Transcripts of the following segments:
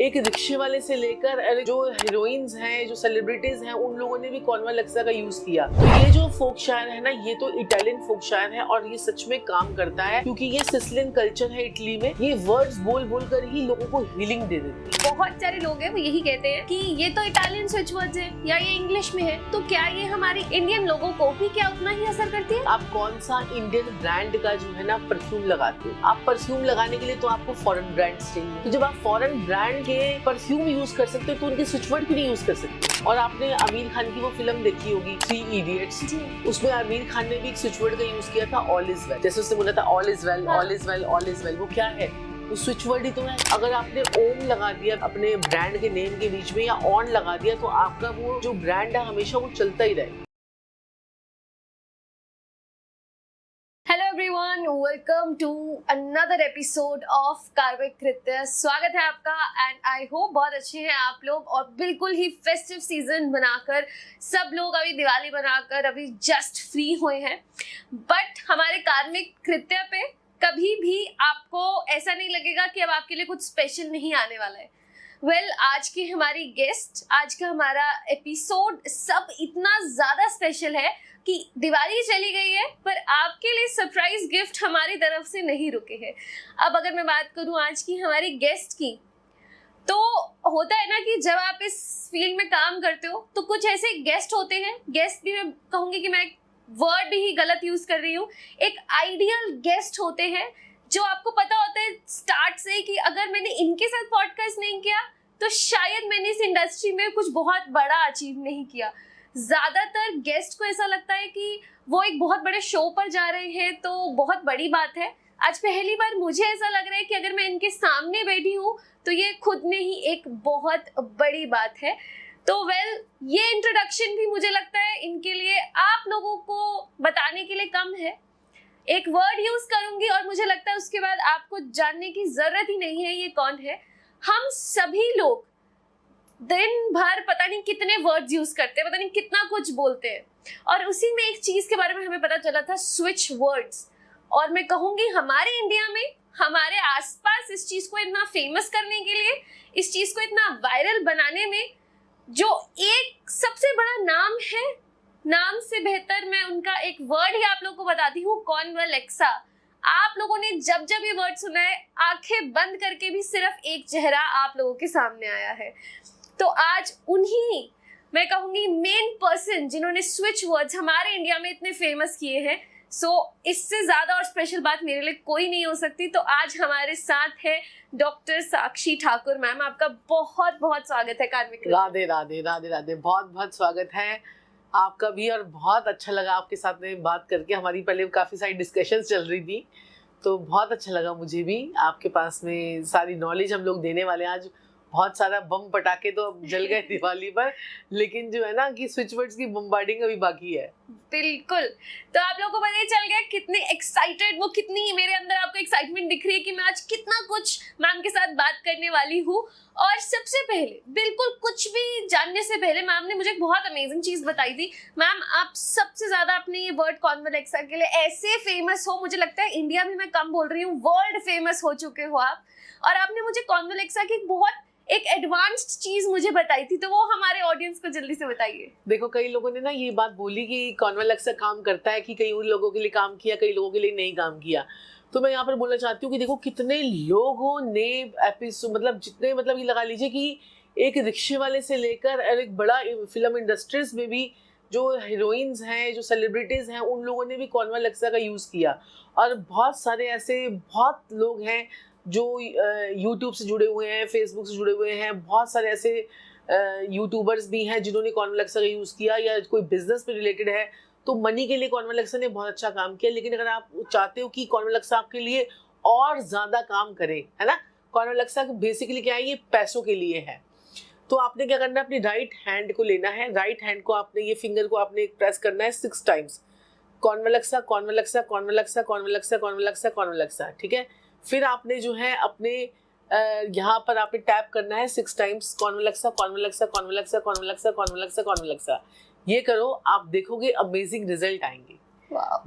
एक रिक्शे वाले से लेकर जो हीरोइंस हैं, जो सेलिब्रिटीज हैं, उन लोगों ने भी कॉन्वालेक्सा का यूज किया। तो ये जो फोक शायर है ना, ये तो इटालियन फोक शायर है और ये सच में काम करता है, क्योंकि ये सिसिलियन कल्चर है इटली में। ये वर्ड्स बोल बोल कर ही लोगों को हीलिंग दे देती है। बहुत सारे लोग हैं वो यही कहते हैं कि ये तो इटालियन स्विच वर्ड्स है या ये इंग्लिश में है, तो क्या ये हमारे इंडियन लोगों को भी क्या उतना ही असर करती है? आप कौन सा इंडियन ब्रांड का जो है ना परफ्यूम लगाते हो? आप परफ्यूम लगाने के लिए तो आपको फॉरेन ब्रांड्स चाहिए। तो जब आप फॉरेन ब्रांड के परफ्यूम यूज कर सकते हो तो उनके स्विच वर्ड भी नहीं यूज कर सकते। और आपने आमिर खान की वो फिल्म देखी होगी 3 इडियट्स, उसमें आमिर खान ने भी एक स्विच वर्ड का यूज किया था, ऑल इज वेल। जैसे उसने बोला था all is well, all is well, all is well. वो क्या है? वो स्विच वर्ड ही तो है। अगर आपने ओम लगा दिया अपने ब्रांड के नेम के बीच में या ऑन लगा दिया तो आपका वो जो ब्रांड है हमेशा वो चलता ही रहेगा। Hello everyone, welcome to another episode of Karmik Kritya. स्वागत है आपका एंड आई होप बहुत अच्छे हैं आप लोग और बिल्कुल ही फेस्टिव सीजन बनाकर सब लोग अभी दिवाली बनाकर अभी जस्ट फ्री हुए हैं। बट हमारे कार्मिक कृत्य पे कभी भी आपको ऐसा नहीं लगेगा कि अब आपके लिए कुछ स्पेशल नहीं आने वाला है। आज की हमारी गेस्ट, आज का हमारा एपिसोड सब इतना ज्यादा स्पेशल है कि दिवाली चली गई है पर आपके लिए सरप्राइज गिफ्ट हमारी तरफ से नहीं रुके हैं। अब अगर मैं बात करूं आज की हमारी गेस्ट की, तो होता है ना कि जब आप इस फील्ड में काम करते हो तो कुछ ऐसे गेस्ट होते हैं, गेस्ट भी मैं कहूंगी कि मैं वर्ड ही गलत यूज कर रही हूँ, एक आइडियल गेस्ट होते हैं जो आपको पता होता है स्टार्ट से कि अगर मैंने इनके साथ पॉडकास्ट नहीं किया तो शायद मैंने इस इंडस्ट्री में कुछ बहुत बड़ा अचीव नहीं किया। ज्यादातर गेस्ट को ऐसा लगता है कि वो एक बहुत बड़े शो पर जा रहे हैं तो बहुत बड़ी बात है। आज पहली बार मुझे ऐसा लग रहा है कि अगर मैं इनके सामने बैठी हूँ तो ये खुद में ही एक बहुत बड़ी बात है। तो ये इंट्रोडक्शन भी मुझे लगता है इनके लिए आप लोगों को बताने के लिए कम है। एक वर्ड यूज करूंगी और मुझे लगता है उसके बाद आपको जानने की जरूरत ही नहीं है ये कौन है। हम सभी लोग दिन भर पता नहीं कितने वर्ड्स यूज करते हैं, पता नहीं कितना कुछ बोलते हैं, और उसी में एक चीज के बारे में हमें पता चला था, स्विच वर्ड्स। और मैं कहूंगी हमारे इंडिया में, हमारे आसपास इस चीज को इतना फेमस करने के लिए, इस चीज को इतना वायरल बनाने में जो एक सबसे बड़ा नाम है, नाम से बेहतर मैं उनका एक वर्ड ही आप लोगों को बताती हूँ, कॉन्वालेक्सा। आप लोगों ने जब जब ये वर्ड सुना है आंखें बंद करके भी सिर्फ एक चेहरा आप लोगों के सामने आया है। तो आज उन्हीं, मैं कहूंगी मेन पर्सन जिन्होंने स्विच वर्ड्स हमारे इंडिया में इतने फेमस किए हैं। इससे ज्यादा और स्पेशल बात मेरे लिए कोई नहीं हो सकती। तो आज हमारे साथ है डॉक्टर साक्षी ठाकुर मैम। आपका बहुत बहुत स्वागत है कार्मिक। राधे राधे राधे राधे, बहुत बहुत स्वागत है आपका भी। और बहुत अच्छा लगा आपके साथ में बात करके। हमारी पहले काफ़ी सारी डिस्कशंस चल रही थी तो बहुत अच्छा लगा मुझे भी। आपके पास में सारी नॉलेज हम लोग देने वाले हैं आज। बहुत सारा बम पटाखे तो अब जल गए दिवाली पर, लेकिन जो है ना कि स्विच वर्ड्स की बम्बार्डिंग अभी बाकी है। बिल्कुल। तो आप लोगों को पता ही चल गया कितने एक्साइटेड, वो कितनी मेरे अंदर आपको एक्साइटमेंट दिख रही है कि मैं आज कितना कुछ मैम के साथ बात करने वाली हूँ। और सबसे पहले, बिल्कुल कुछ भी जानने से पहले, मैम ने मुझे एक बहुत अमेजिंग चीज बताई थी। मैम आप सबसे ज्यादा अपने ये वर्ड कॉन्वालेक्सा के लिए ऐसे फेमस हो, मुझे लगता है इंडिया में मैं कम बोल रही हूँ, वर्ल्ड फेमस हो चुके हो आप। और आपने मुझे कॉन्वालेक्सा की एक एडवांस्ड चीज मुझे बताई थी, तो वो हमारे ऑडियंस को जल्दी से बताइए। देखो, कई लोगों ने ना ये बात बोली कि कॉन्वालेक्सा काम करता है, कि कई लोगों के लिए काम किया, कई लोगों के लिए नहीं काम किया। तो मैं यहाँ पर बोलना चाहती हूँ कि देखो कितने लोगों ने एपिसोड, मतलब जितने, मतलब ये लगा लीजिए कि एक रिक्शे वाले से लेकर एक बड़ा फिल्म इंडस्ट्रीज में भी जो हीरोइंस हैं, जो सेलिब्रिटीज हैं, उन लोगों ने भी कॉन्वालेक्सा का यूज किया। और बहुत सारे ऐसे बहुत लोग हैं जो यूट्यूब से जुड़े हुए हैं, फेसबुक से जुड़े हुए हैं। बहुत सारे ऐसे यूट्यूबर्स भी हैं जिन्होंने कॉन्वालेक्सा का यूज़ किया, या कोई बिजनेस पे रिलेटेड है तो मनी के लिए कॉन्वालेक्सा ने बहुत अच्छा काम किया। लेकिन अगर आप चाहते हो कि कॉन्वालेक्सा आपके लिए और ज़्यादा काम करे, है ना, कॉन्वालेक्सा बेसिकली क्या है, ये पैसों के लिए है। तो आपने क्या करना है, अपनी राइट हैंड को लेना है। राइट हैंड को आपने, ये फिंगर को आपने प्रेस करना है 6 टाइम्स, कॉन्वालेक्सा कॉन्वालेक्सा कॉन्वालेक्सा कॉन्वालेक्सा कॉन्वालेक्सा कॉन्वालेक्सा, ठीक है। फिर आपने जो है अपने यहाँ पर आपने टैप करना है 6 टाइम्स, कॉन्वालेक्सा कॉन्वालेक्सा कॉन्वालेक्सा कॉन्वालेक्सा कॉन्वालेक्सा कॉन्वालेक्सा। ये करो, आप देखोगे अमेजिंग रिजल्ट आएंगे।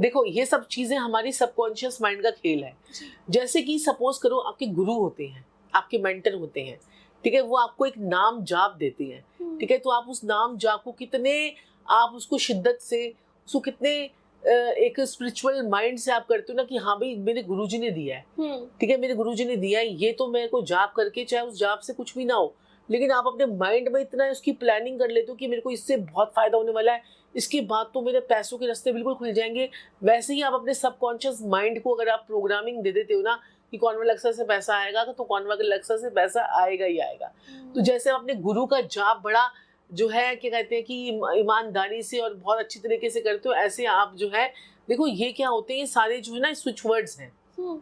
देखो, ये सब चीजें हमारी सबकॉन्शियस माइंड का खेल है। जैसे कि सपोज करो आपके गुरु होते हैं, आपके मेंटर होते हैं, ठीक है, वो आपको एक नाम जाप देते हैं, ठीक है, तो आप उस नाम जाप को कितने, आप उसको शिद्दत से, उसको कितने एक स्पिरिचुअल माइंड से आप करते हो ना कि हाँ भाई मेरे गुरुजी ने दिया है, ठीक है, मेरे गुरुजी ने दिया है, ये तो मेरे को जाप करके, चाहे उस जाप से कुछ भी ना हो, लेकिन आप अपने माइंड में इतना उसकी प्लानिंग कर लेते हो कि मेरे को इससे बहुत फायदा होने वाला है, इसके बाद तो मेरे पैसों के रास्ते बिल्कुल खुल जाएंगे। वैसे ही आप अपने सबकॉन्शियस माइंड को अगर आप प्रोग्रामिंग दे देते हो ना कि कॉन्वेलक्सा से पैसा आएगा, तो कॉन्वेलक्सा से पैसा आएगा ही आएगा। तो जैसे अपने गुरु का जाप बड़ा जो है क्या कहते हैं कि ईमानदारी से और बहुत अच्छी तरीके से करते हो, ऐसे आप जो है देखो ये क्या होते हैं, ये सारे जो है ना स्विच वर्ड्स हैं,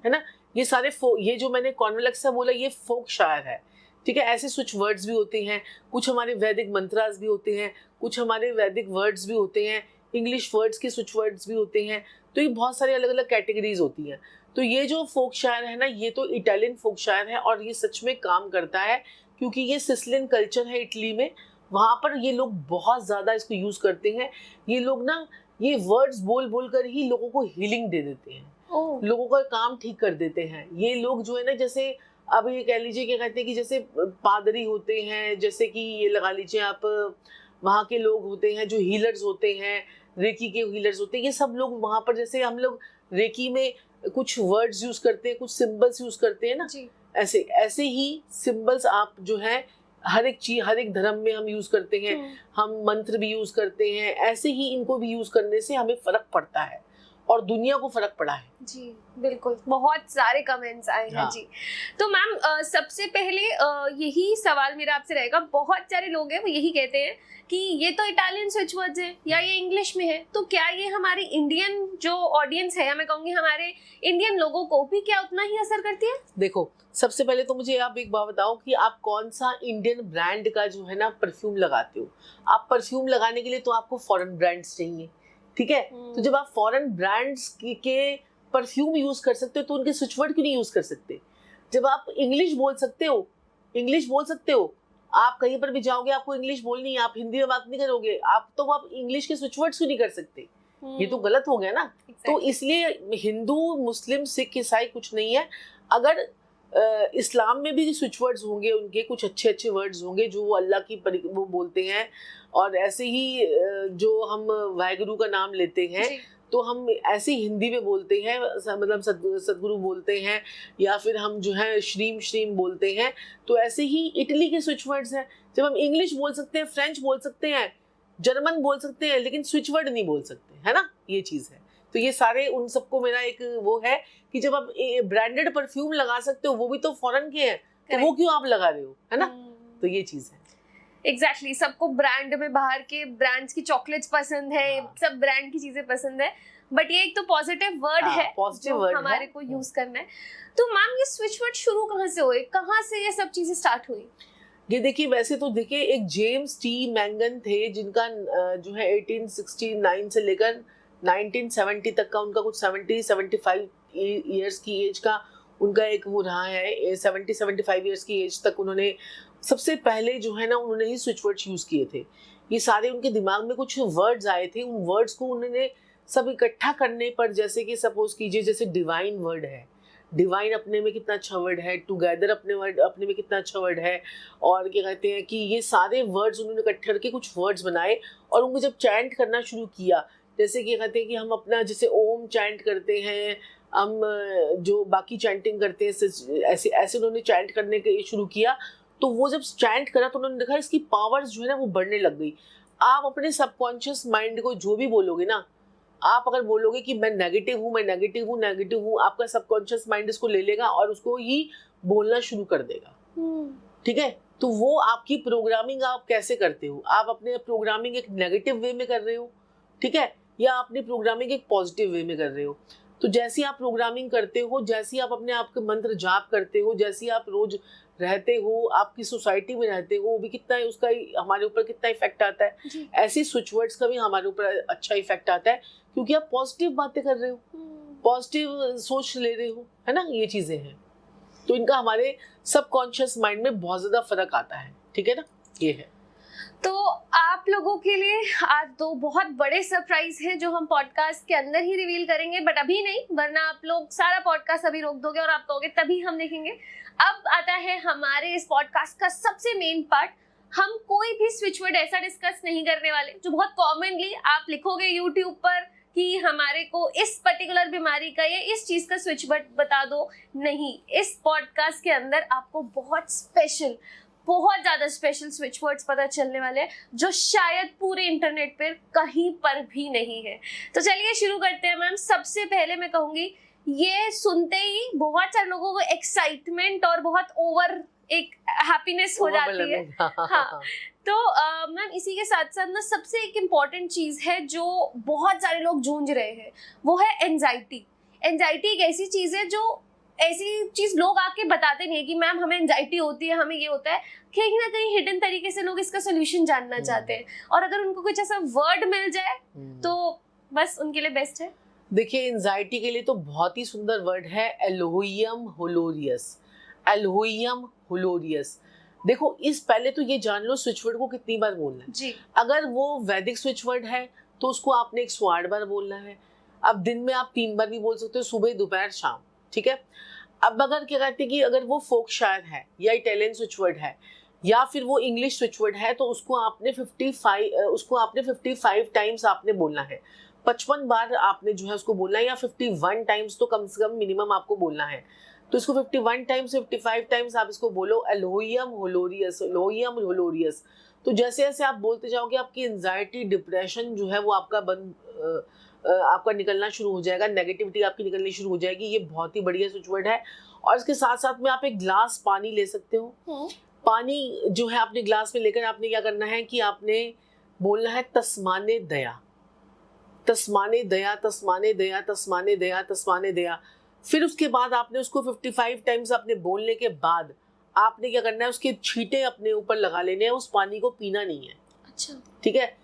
है ना, ये सारे ये जो मैंने कॉन्वेलक्सा बोला ये फोक शायर है, ठीक है, ऐसे स्विच वर्ड्स भी होते हैं, कुछ हमारे वैदिक मंत्रास भी होते हैं, कुछ हमारे वैदिक वर्ड्स भी होते हैं, इंग्लिश वर्ड्स के स्विच वर्ड्स भी होते हैं, तो ये बहुत सारी अलग अलग कैटेगरीज होती हैं। तो ये जो फोक शायर है ना, ये तो इटालियन फोक शायर है और ये सच में काम करता है, क्योंकि ये सिसिलियन कल्चर है इटली में, वहाँ पर ये लोग बहुत ज़्यादा इसको यूज़ करते हैं। ये लोग ना ये वर्ड्स बोल बोल कर ही लोगों को हीलिंग दे देते हैं, लोगों का काम ठीक कर देते हैं। ये लोग जो है ना, जैसे अब ये कह लीजिए क्या कहते हैं कि जैसे पादरी होते हैं, जैसे कि ये लगा लीजिए आप वहाँ के लोग होते हैं जो हीलर्स होते हैं, रेकी के हीलर्स होते हैं, ये सब लोग वहाँ पर, जैसे हम लोग रेकी में कुछ वर्ड्स यूज़ करते हैं, कुछ सिंबल्स यूज़ करते हैं ना, ऐसे ऐसे ही सिंबल्स आप जो है हर एक चीज, हर एक धर्म में हम यूज करते हैं, हम मंत्र भी यूज करते हैं, ऐसे ही इनको भी यूज करने से हमें फर्क पड़ता है और दुनिया को फर्क पड़ा है। जी बिल्कुल, बहुत सारे कमेंट्स आए हैं। जी तो मैम सबसे पहले यही सवाल मेरा आपसे रहेगा, बहुत सारे लोग हैं वो यही कहते हैं कि ये तो इटालियन स्विच वर्ड्स है या ये इंग्लिश में है, तो क्या ये हमारी इंडियन जो ऑडियंस है, या मैं कहूँगी हमारे इंडियन लोगों को भी क्या उतना ही असर करती है? देखो, सबसे पहले तो मुझे आप एक बात बताओ कि आप कौन सा इंडियन ब्रांड का जो है ना परफ्यूम लगाते हो। आप परफ्यूम लगाने के लिए तो आपको फॉरेन ब्रांड्स चाहिए, ठीक है, तो जब आप फॉरेन ब्रांड्स के परफ्यूम यूज कर सकते हो तो उनके स्विच वर्ड क्यों नहीं यूज कर सकते? जब आप इंग्लिश बोल सकते हो, इंग्लिश बोल सकते हो, आप कहीं पर भी जाओगे आपको इंग्लिश बोलनी है, आप हिंदी में बात नहीं करोगे, आप इंग्लिश के स्विच वर्ड्स क्यों नहीं कर सकते? ये तो गलत हो गया ना। तो इसलिए हिंदू मुस्लिम सिख ईसाई कुछ नहीं है। अगर इस्लाम में भी स्विच वर्ड्स होंगे, उनके कुछ अच्छे अच्छे वर्ड्स होंगे जो वो अल्लाह की वो बोलते हैं, और ऐसे ही जो हम वाहेगुरु का नाम लेते हैं तो हम ऐसे हिंदी में बोलते हैं, मतलब सदगुरु बोलते हैं, या फिर हम जो है श्रीम श्रीम बोलते हैं। तो ऐसे ही इटली के स्विच वर्ड्स हैं। जब हम इंग्लिश बोल सकते हैं, फ्रेंच बोल सकते हैं, जर्मन बोल सकते हैं, लेकिन स्विच वर्ड नहीं बोल सकते, है ना, ये चीज़ है। तो ये सारे उन सबको मेरा एक वो है कि जब आप ब्रांडेड परफ्यूम लगा सकते हो, वो भी तो फॉरेन के हैं, तो वो क्यों आप लगा रहे हो, है ना। तो ये चीज़ है। एग्जैक्टली सबको ब्रांड में बाहर के ब्रांड्स की चॉकलेट्स पसंद है, सब ब्रांड की चीजें पसंद है, बट ये एक तो पॉजिटिव वर्ड है, पॉजिटिव वर्ड हमारे को यूज करना है। तो मैम ये स्विच वर्ड शुरू कहाँ से हुए, कहाँ से ये सब चीजें स्टार्ट हुई? ये देखिए, वैसे तो देखिए एक जेम्स टी मैंगन थे जिनका जो है 1869 से लेकर 1970 तक का उनका कुछ 75 ईयर्स की एज का उनका एक वो रहा है। 75 ईयर्स की एज तक उन्होंने सबसे पहले जो है ना उन्होंने ही स्विच वर्ड्स यूज किए थे। ये सारे उनके दिमाग में कुछ वर्ड्स आए थे, उन वर्ड्स को उन्होंने सब इकट्ठा करने पर, जैसे कि सपोज कीजिए जैसे डिवाइन वर्ड है, डिवाइन अपने में कितना अच्छा वर्ड है, टुगेदर अपने में कितना अच्छा वर्ड है, और क्या कहते हैं कि ये सारे वर्ड्स उन्होंने इकट्ठे करके कुछ वर्ड्स बनाए और उनको जब चैंट करना शुरू किया, जैसे कि कहते हैं कि हम अपना जैसे ओम चैंट करते हैं, हम जो बाकी चैंटिंग करते हैं, ऐसे ऐसे उन्होंने चैंट करने के शुरू किया। तो वो जब चैंट करा तो उन्होंने देखा इसकी पावर्स जो है ना वो बढ़ने लग गई। आप अपने सबकॉन्शियस माइंड को जो भी बोलोगे ना, आप अगर बोलोगे कि मैं नेगेटिव हूँ, मैं नेगेटिव हूँ, नेगेटिव हूँ, आपका सबकॉन्शियस माइंड इसको ले लेगा और उसको ही बोलना शुरू कर देगा। ठीक है, तो वो आपकी प्रोग्रामिंग आप कैसे करते हो, आप अपने प्रोग्रामिंग एक नेगेटिव वे में कर रहे हो, ठीक है, या अपनी प्रोग्रामिंग एक पॉजिटिव वे में कर रहे हो। तो जैसी आप प्रोग्रामिंग करते हो, जैसी आप अपने आप के मंत्र जाप करते हो, जैसी आप रोज रहते हो, आपकी सोसाइटी में रहते हो, वो भी कितना है उसका हमारे ऊपर कितना इफेक्ट आता है। ऐसे स्विच वर्ड्स का भी हमारे ऊपर अच्छा इफेक्ट आता है, क्योंकि आप पॉजिटिव बातें कर रहे हो, पॉजिटिव सोच ले रहे हो, है ना, ये चीजें हैं। तो इनका हमारे सबकॉन्शियस माइंड में बहुत ज्यादा फर्क आता है, ठीक है ना, ये है। तो आप लोगों के लिए आज दो बहुत बड़े सरप्राइज हैं जो हम पॉडकास्ट के अंदर ही रिवील करेंगे, बट अभी नहीं, वरना आप लोग सारा पॉडकास्ट अभी रोक दोगे और आप कहोगे तभी हम देखेंगे। अब आता है हमारे इस पॉडकास्ट का सबसे मेन पार्ट। हम कोई भी स्विच वर्ड ऐसा डिस्कस नहीं करने वाले जो बहुत कॉमनली आप लिखोगे यूट्यूब पर कि हमारे को इस पर्टिकुलर बीमारी का या इस चीज का स्विच वर्ड बता दो। नहीं, इस पॉडकास्ट के अंदर आपको बहुत ज्यादा स्पेशल स्विच वर्ड्स पता चलने वाले हैं जो शायद पूरे इंटरनेट पर कहीं पर भी नहीं है। तो चलिए शुरू करते हैं मैम। सबसे पहले मैं कहूंगी, ये सुनते ही बहुत सारे लोगों को एक्साइटमेंट और बहुत ओवर एक हैप्पीनेस हो जाती है। हाँ, तो मैम इसी के साथ साथ ना सबसे एक इम्पॉर्टेंट चीज है जो बहुत सारे लोग जूझ रहे हैं, वो है एंजाइटी। एंजाइटी एक ऐसी चीज है जो ऐसी चीज लोग आके बताते नहीं है कि मैम हमें एंजाइटी होती है, हमें ये होता है। कहीं ना कहीं हिडन तरीके से लोग इसका सोल्यूशन जानना चाहते हैं, और अगर उनको कुछ ऐसा वर्ड मिल जाए तो बस उनके लिए बेस्ट है। देखिए, एंजाइटी के लिए तो बहुत ही सुंदर वर्ड है एलोहियम होलोरियस। एलोहियम होलोरियस। देखो, इस पहले तो ये जान लो स्विच वर्ड को कितनी बार बोलना है जी। अगर वो वैदिक स्विच वर्ड है तो उसको आपने 108 बार बोलना है। अब दिन में आप 3 बार भी बोल सकते हो, सुबह दोपहर शाम, ठीक है। अब अगर क्या कहते हैं कि अगर वो फोक शायर है या इटालियन स्विच वर्ड है या फिर वो इंग्लिश स्विच वर्ड है तो उसको आपने 55 टाइम्स आपने बोलना है। 55 बार आपने जो है उसको बोलना है, या 51 टाइम्स तो कम से कम मिनिमम आपको बोलना है। तो इसको 51 टाइम्स 55 टाइम्स आप इसको बोलो, एलोहियम होलोरियस, एलोहियम होलोरियस। तो जैसे जैसे आप बोलते जाओगे आपकी एंजाइटी डिप्रेशन जो है वो आपका निकलना शुरू हो जाएगा, नेगेटिविटी आपकी निकलनी शुरू हो जाएगी। ये बहुत ही बढ़िया स्विच वर्ड है। और इसके साथ साथ में आप एक ग्लास पानी ले सकते हो। पानी जो है आपने ग्लास में लेकर आपने क्या करना है कि आपने बोलना है तस्माने दया, तस्माने दया, तस्माने दया, तस्माने दया, तस्माने दया। फिर उसके बाद आपने उसको 55 टाइम्स आपने बोलने के बाद आपने क्या करना है, उसके छींटे अपने ऊपर लगा लेने हैं। उस पानी को पीना नहीं है। अच्छा, ठीक है।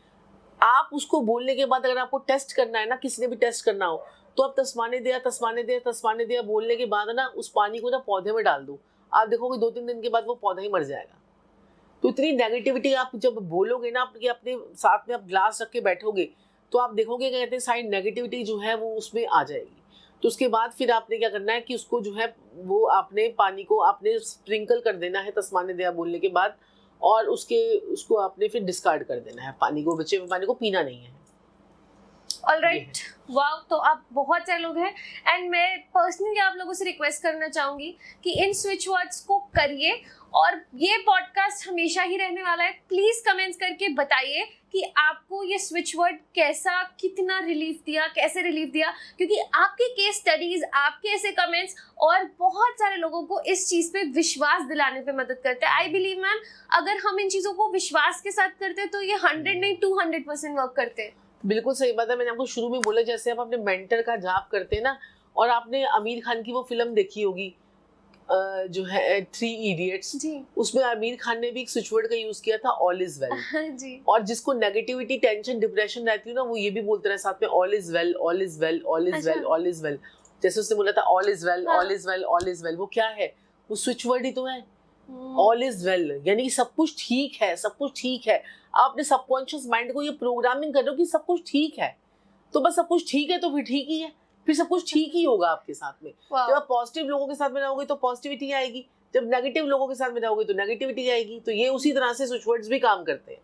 आप उसको बोलने के बाद अगर आपको टेस्ट करना है ना, किसी ने भी टेस्ट करना हो, तो आप तस्माने दिया, तस्माने दिया, तस्माने दिया बोलने के बाद ना उस पानी को ना पौधे में डाल दो। आप देखोगे 2-3 दिन के बाद वो पौधा ही मर जाएगा। तो इतनी नेगेटिविटी आप जब बोलोगे ना, आपके अपने साथ में आप ग्लास रख के बैठोगे तो आप देखोगे क्या कहते हैं सारी नेगेटिविटी जो है वो उसमें आ जाएगी। तो उसके बाद फिर आपने क्या करना है कि उसको जो है वो आपने पानी को आपने स्प्रिंकल कर देना है तस्माने दिया बोलने के बाद, और उसको आपने फिर डिस्कार्ड कर देना है पानी को, बचे हुए पानी को पीना नहीं है। ऑलराइट, वाव। तो आप बहुत सारे लोग हैं, एंड मैं पर्सनली आप लोगों से रिक्वेस्ट करना चाहूंगी कि इन स्विच वर्ड्स को करिए, और ये पॉडकास्ट हमेशा ही रहने वाला है। प्लीज कमेंट्स करके बताइए कि आपको ये स्विच वर्ड कैसा, कितना रिलीफ दिया, कैसे रिलीफ दिया, क्योंकि आपके केस स्टडीज, आपके ऐसे कमेंट्स और बहुत सारे लोगों को इस चीज पे विश्वास दिलाने पे मदद करते हैं। आई बिलीव मैम, अगर हम इन चीजों को विश्वास के साथ करते हैं तो ये 100 नहीं 200% वर्क करते हैं। बिल्कुल सही बात है। मैंने आपको शुरू में बोला, जैसे आप अपने मेंटर का जाप करते हैं ना, और आपने आमिर खान की वो फिल्म देखी होगी जो है 3 इडियट्स, उसमें आमिर खान ने भी एक स्विच वर्ड का यूज किया था, ऑल इज वेल जी। और जिसको नेगेटिविटी, टेंशन, डिप्रेशन रहती है ना, वो ये भी बोलते रहे साथ में, all is well, all is well, all is well, all is well. जैसे उसने बोला था all is well, all is well, all is well, वो क्या है? वो स्विच वर्ड ही तो है, ऑल इज वेल, यानी सब कुछ ठीक है, सब कुछ ठीक है। आप अपने सबकॉन्शियस माइंड को ये प्रोग्रामिंग कर रहे हो कि सब कुछ ठीक है, तो बस सब कुछ ठीक है तो फिर ठीक ही है, फिर सब कुछ ठीक ही होगा आपके साथ में। जब आप पॉजिटिव लोगों के साथ में रहोगे तो पॉजिटिविटी आएगी, जब नेगेटिव लोगों के साथ में रहोगे तो नेगेटिविटी आएगी। तो ये उसी तरह से स्विच वर्ड्स भी काम करते हैं।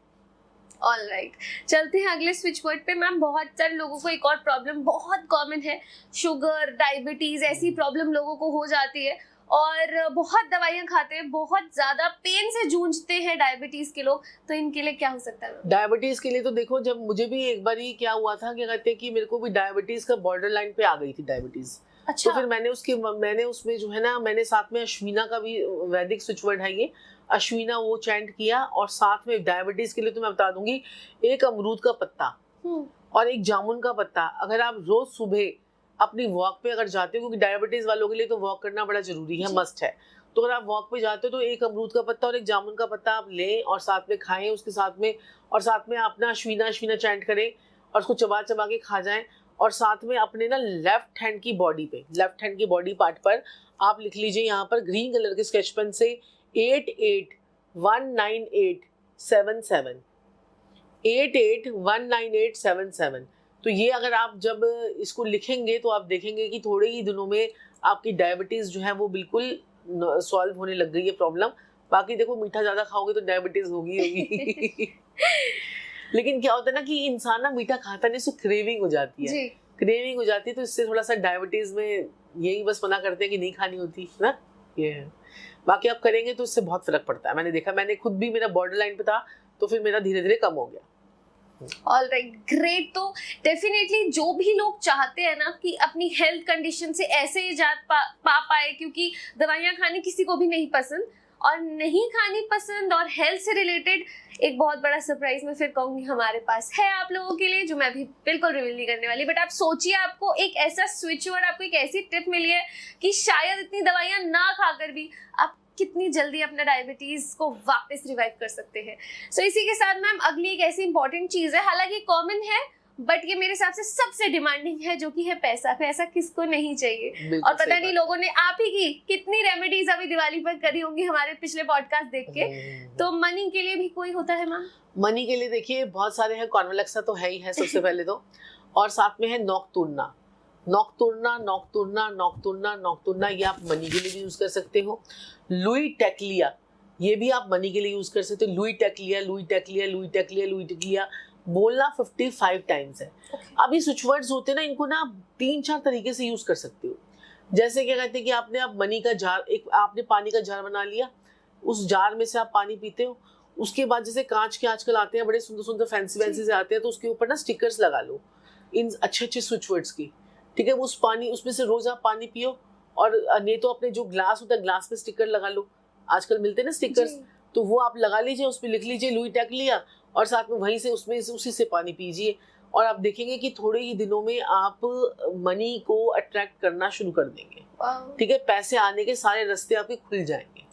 ऑलराइट, चलते हैं अगले स्विच वर्ड पे। मैम बहुत सारे लोगों को एक और प्रॉब्लम बहुत कॉमन है, शुगर, डायबिटीज, ऐसी प्रॉब्लम लोगों को हो जाती है और बहुत दवाइयां खाते हैं, बहुत ज्यादा पेन से जूझते हैं डायबिटीज के लोग। तो इनके लिए क्या हो सकता है? डायबिटीज के लिए तो देखो, जब मुझे भी एक बार क्या हुआ था, क्या कहते हैं कि मेरे को भी डायबिटीज का बॉर्डर लाइन पे आ गई थी डायबिटीज। अच्छा। तो फिर मैंने उसमें जो है ना, मैंने साथ में अश्विना का भी वैदिक स्विच वर्ड है ये, अश्विना वो चैंट किया, और साथ में डायबिटीज के लिए तो मैं बता दूंगी, एक अमरूद का पत्ता और एक जामुन का पत्ता। अगर आप रोज सुबह अपनी वॉक पे अगर जाते हो, क्योंकि डायबिटीज वालों के लिए तो वॉक करना बड़ा जरूरी है, मस्ट है, तो अगर आप वॉक पे जाते हो तो एक अमरूद का पत्ता और एक जामुन का पत्ता आप लें और साथ में खाएं उसके साथ में, और साथ में अपना अश्विना अश्विना चैंट करें और उसको चबा चबा के खा जाएं। और साथ में अपने ना लेफ्ट हैंड की बॉडी पे, लेफ्ट हैंड की बॉडी पार्ट पर आप लिख लीजिए यहाँ पर ग्रीन कलर के स्केच पेन से 88198 881987 881987। तो ये अगर आप जब इसको लिखेंगे तो आप देखेंगे कि थोड़े ही दिनों में आपकी डायबिटीज जो है वो बिल्कुल सॉल्व होने लग गई है प्रॉब्लम। बाकी देखो मीठा ज्यादा खाओगे तो डायबिटीज होगी लेकिन क्या होता है ना कि इंसान ना मीठा खाता नहीं, उसको क्रेविंग हो जाती है, क्रेविंग हो जाती है, तो इससे थोड़ा सा डायबिटीज में यही बस मना करते हैं कि नहीं खानी होती ना, ये है। बाकी आप करेंगे तो इससे बहुत फर्क पड़ता है। मैंने देखा, मैंने खुद भी, मेरा बॉर्डर लाइन पे था तो फिर मेरा धीरे धीरे कम हो गया। Alright, great. तो डेफिनेटली जो भी लोग चाहते हैं ना कि अपनी हेल्थ कंडीशन से ऐसे इजात पा पाए, क्योंकि दवाइयाँ खानी किसी को भी नहीं पसंद, और नहीं खानी पसंद, और हेल्थ से रिलेटेड एक बहुत बड़ा सरप्राइज मैं फिर कहूंगी हमारे पास है आप लोगों के लिए, जो मैं भी बिल्कुल रिवील नहीं करने वाली। बट आप सोचिए, आपको एक ऐसा स्विच वर्ड, आपको एक ऐसी टिप मिली है कि शायद इतनी दवाइयाँ ना खाकर भी आप कितनी जल्दी अपना डायबिटीज को वापस रिवाइव कर सकते हैं। सो इसी के साथ मैम अगली एक ऐसी इंपॉर्टेंट चीज है, हालांकि कॉमन है बट ये मेरे हिसाब से सबसे डिमांडिंग है, जो कि है पैसा। पैसा किसको नहीं चाहिए, और पता नहीं लोगों ने आप ही की कितनी रेमेडीज अभी दिवाली पर करी होंगी हमारे पिछले पॉडकास्ट देख के। तो मनी के लिए भी कोई होता है मैम? मनी के लिए देखिए बहुत सारे हैं, कॉन्वलेक्सा तो है ही है सबसे पहले तो, और साथ में है नॉकतुर्ना। नॉकतुर्ना नॉकतुर्ना नॉकतुर्ना नॉकतुर्ना, ये आप मनी के लिए भी यूज कर सकते हो। लुई टेक्लिया, ये भी आप मनी के लिए यूज कर सकते हो। लुई टेक्लिया, लुई टेक्लिया, लुई टेक्लिया, लुई टेक्लिया बोलना 55 टाइम्स है। अब ये स्विच वर्ड्स होते हैं ना, इनको ना 3-4 तरीके से यूज कर सकते हो। जैसे क्या कहते हैं कि आपने आप मनी का जार, एक आपने पानी का जार बना लिया, उस जार में से आप पानी पीते हो, उसके बाद जैसे कांच के आजकल आते हैं बड़े सुंदर सुंदर फैंसी से आते हैं, तो उसके ऊपर ना स्टिकर्स लगा लो इन अच्छे अच्छे स्विच वर्ड्स की, ठीक है। उस पानी, उसमें से रोज आप पानी पियो, और नहीं तो अपने जो ग्लास होता है ग्लास पे स्टिकर लगा लो, आजकल मिलते हैं ना स्टिकर्स, तो वो आप लगा लीजिए, उस पर लिख लीजिए लुई टेक्लिया, और साथ में वहीं से उसमें उसी से पानी पीजिए, और आप देखेंगे कि थोड़े ही दिनों में आप मनी को अट्रैक्ट करना शुरू कर देंगे, ठीक है। पैसे आने के सारे रास्ते आपके खुल जाएंगे।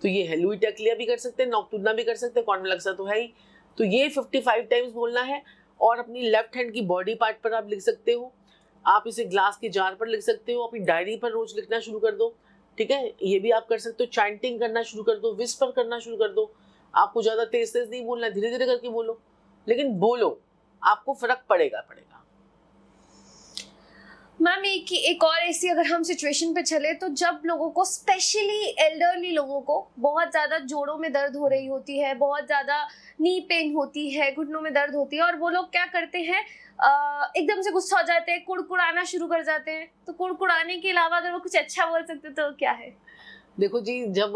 तो ये है, लुई टेक्लिया भी कर सकते हैं, नॉकतुर्ना भी कर सकते हैं, कॉन्वलेक्सा तो है ही। तो ये 55 टाइम्स बोलना है, और अपनी लेफ्ट हैंड की बॉडी पार्ट पर आप लिख सकते हो, आप इसे ग्लास के जार पर लिख सकते हो, अपनी डायरी पर रोज लिखना शुरू कर दो, ठीक है। ये भी आप कर सकते हो, चैंटिंग करना शुरू कर दो, विस्पर करना शुरू कर दो। आपको ज्यादा तेज तेज नहीं बोलना, धीरे धीरे करके बोलो, लेकिन बोलो, आपको फर्क पड़ेगा। मैम एक और ऐसी अगर हम सिचुएशन पे चले, तो जब लोगों को, स्पेशली एल्डरली लोगों को बहुत ज़्यादा जोड़ों में दर्द हो रही होती है, बहुत ज़्यादा नी पेन होती है, घुटनों में दर्द होती है, और वो लोग क्या करते हैं, एकदम से गुस्सा हो जाते हैं, कुड़कुड़ाना शुरू कर जाते हैं। तो कुड़कुड़ाने के अलावा अगर वो कुछ अच्छा बोल सकते तो क्या है? देखो जी, जब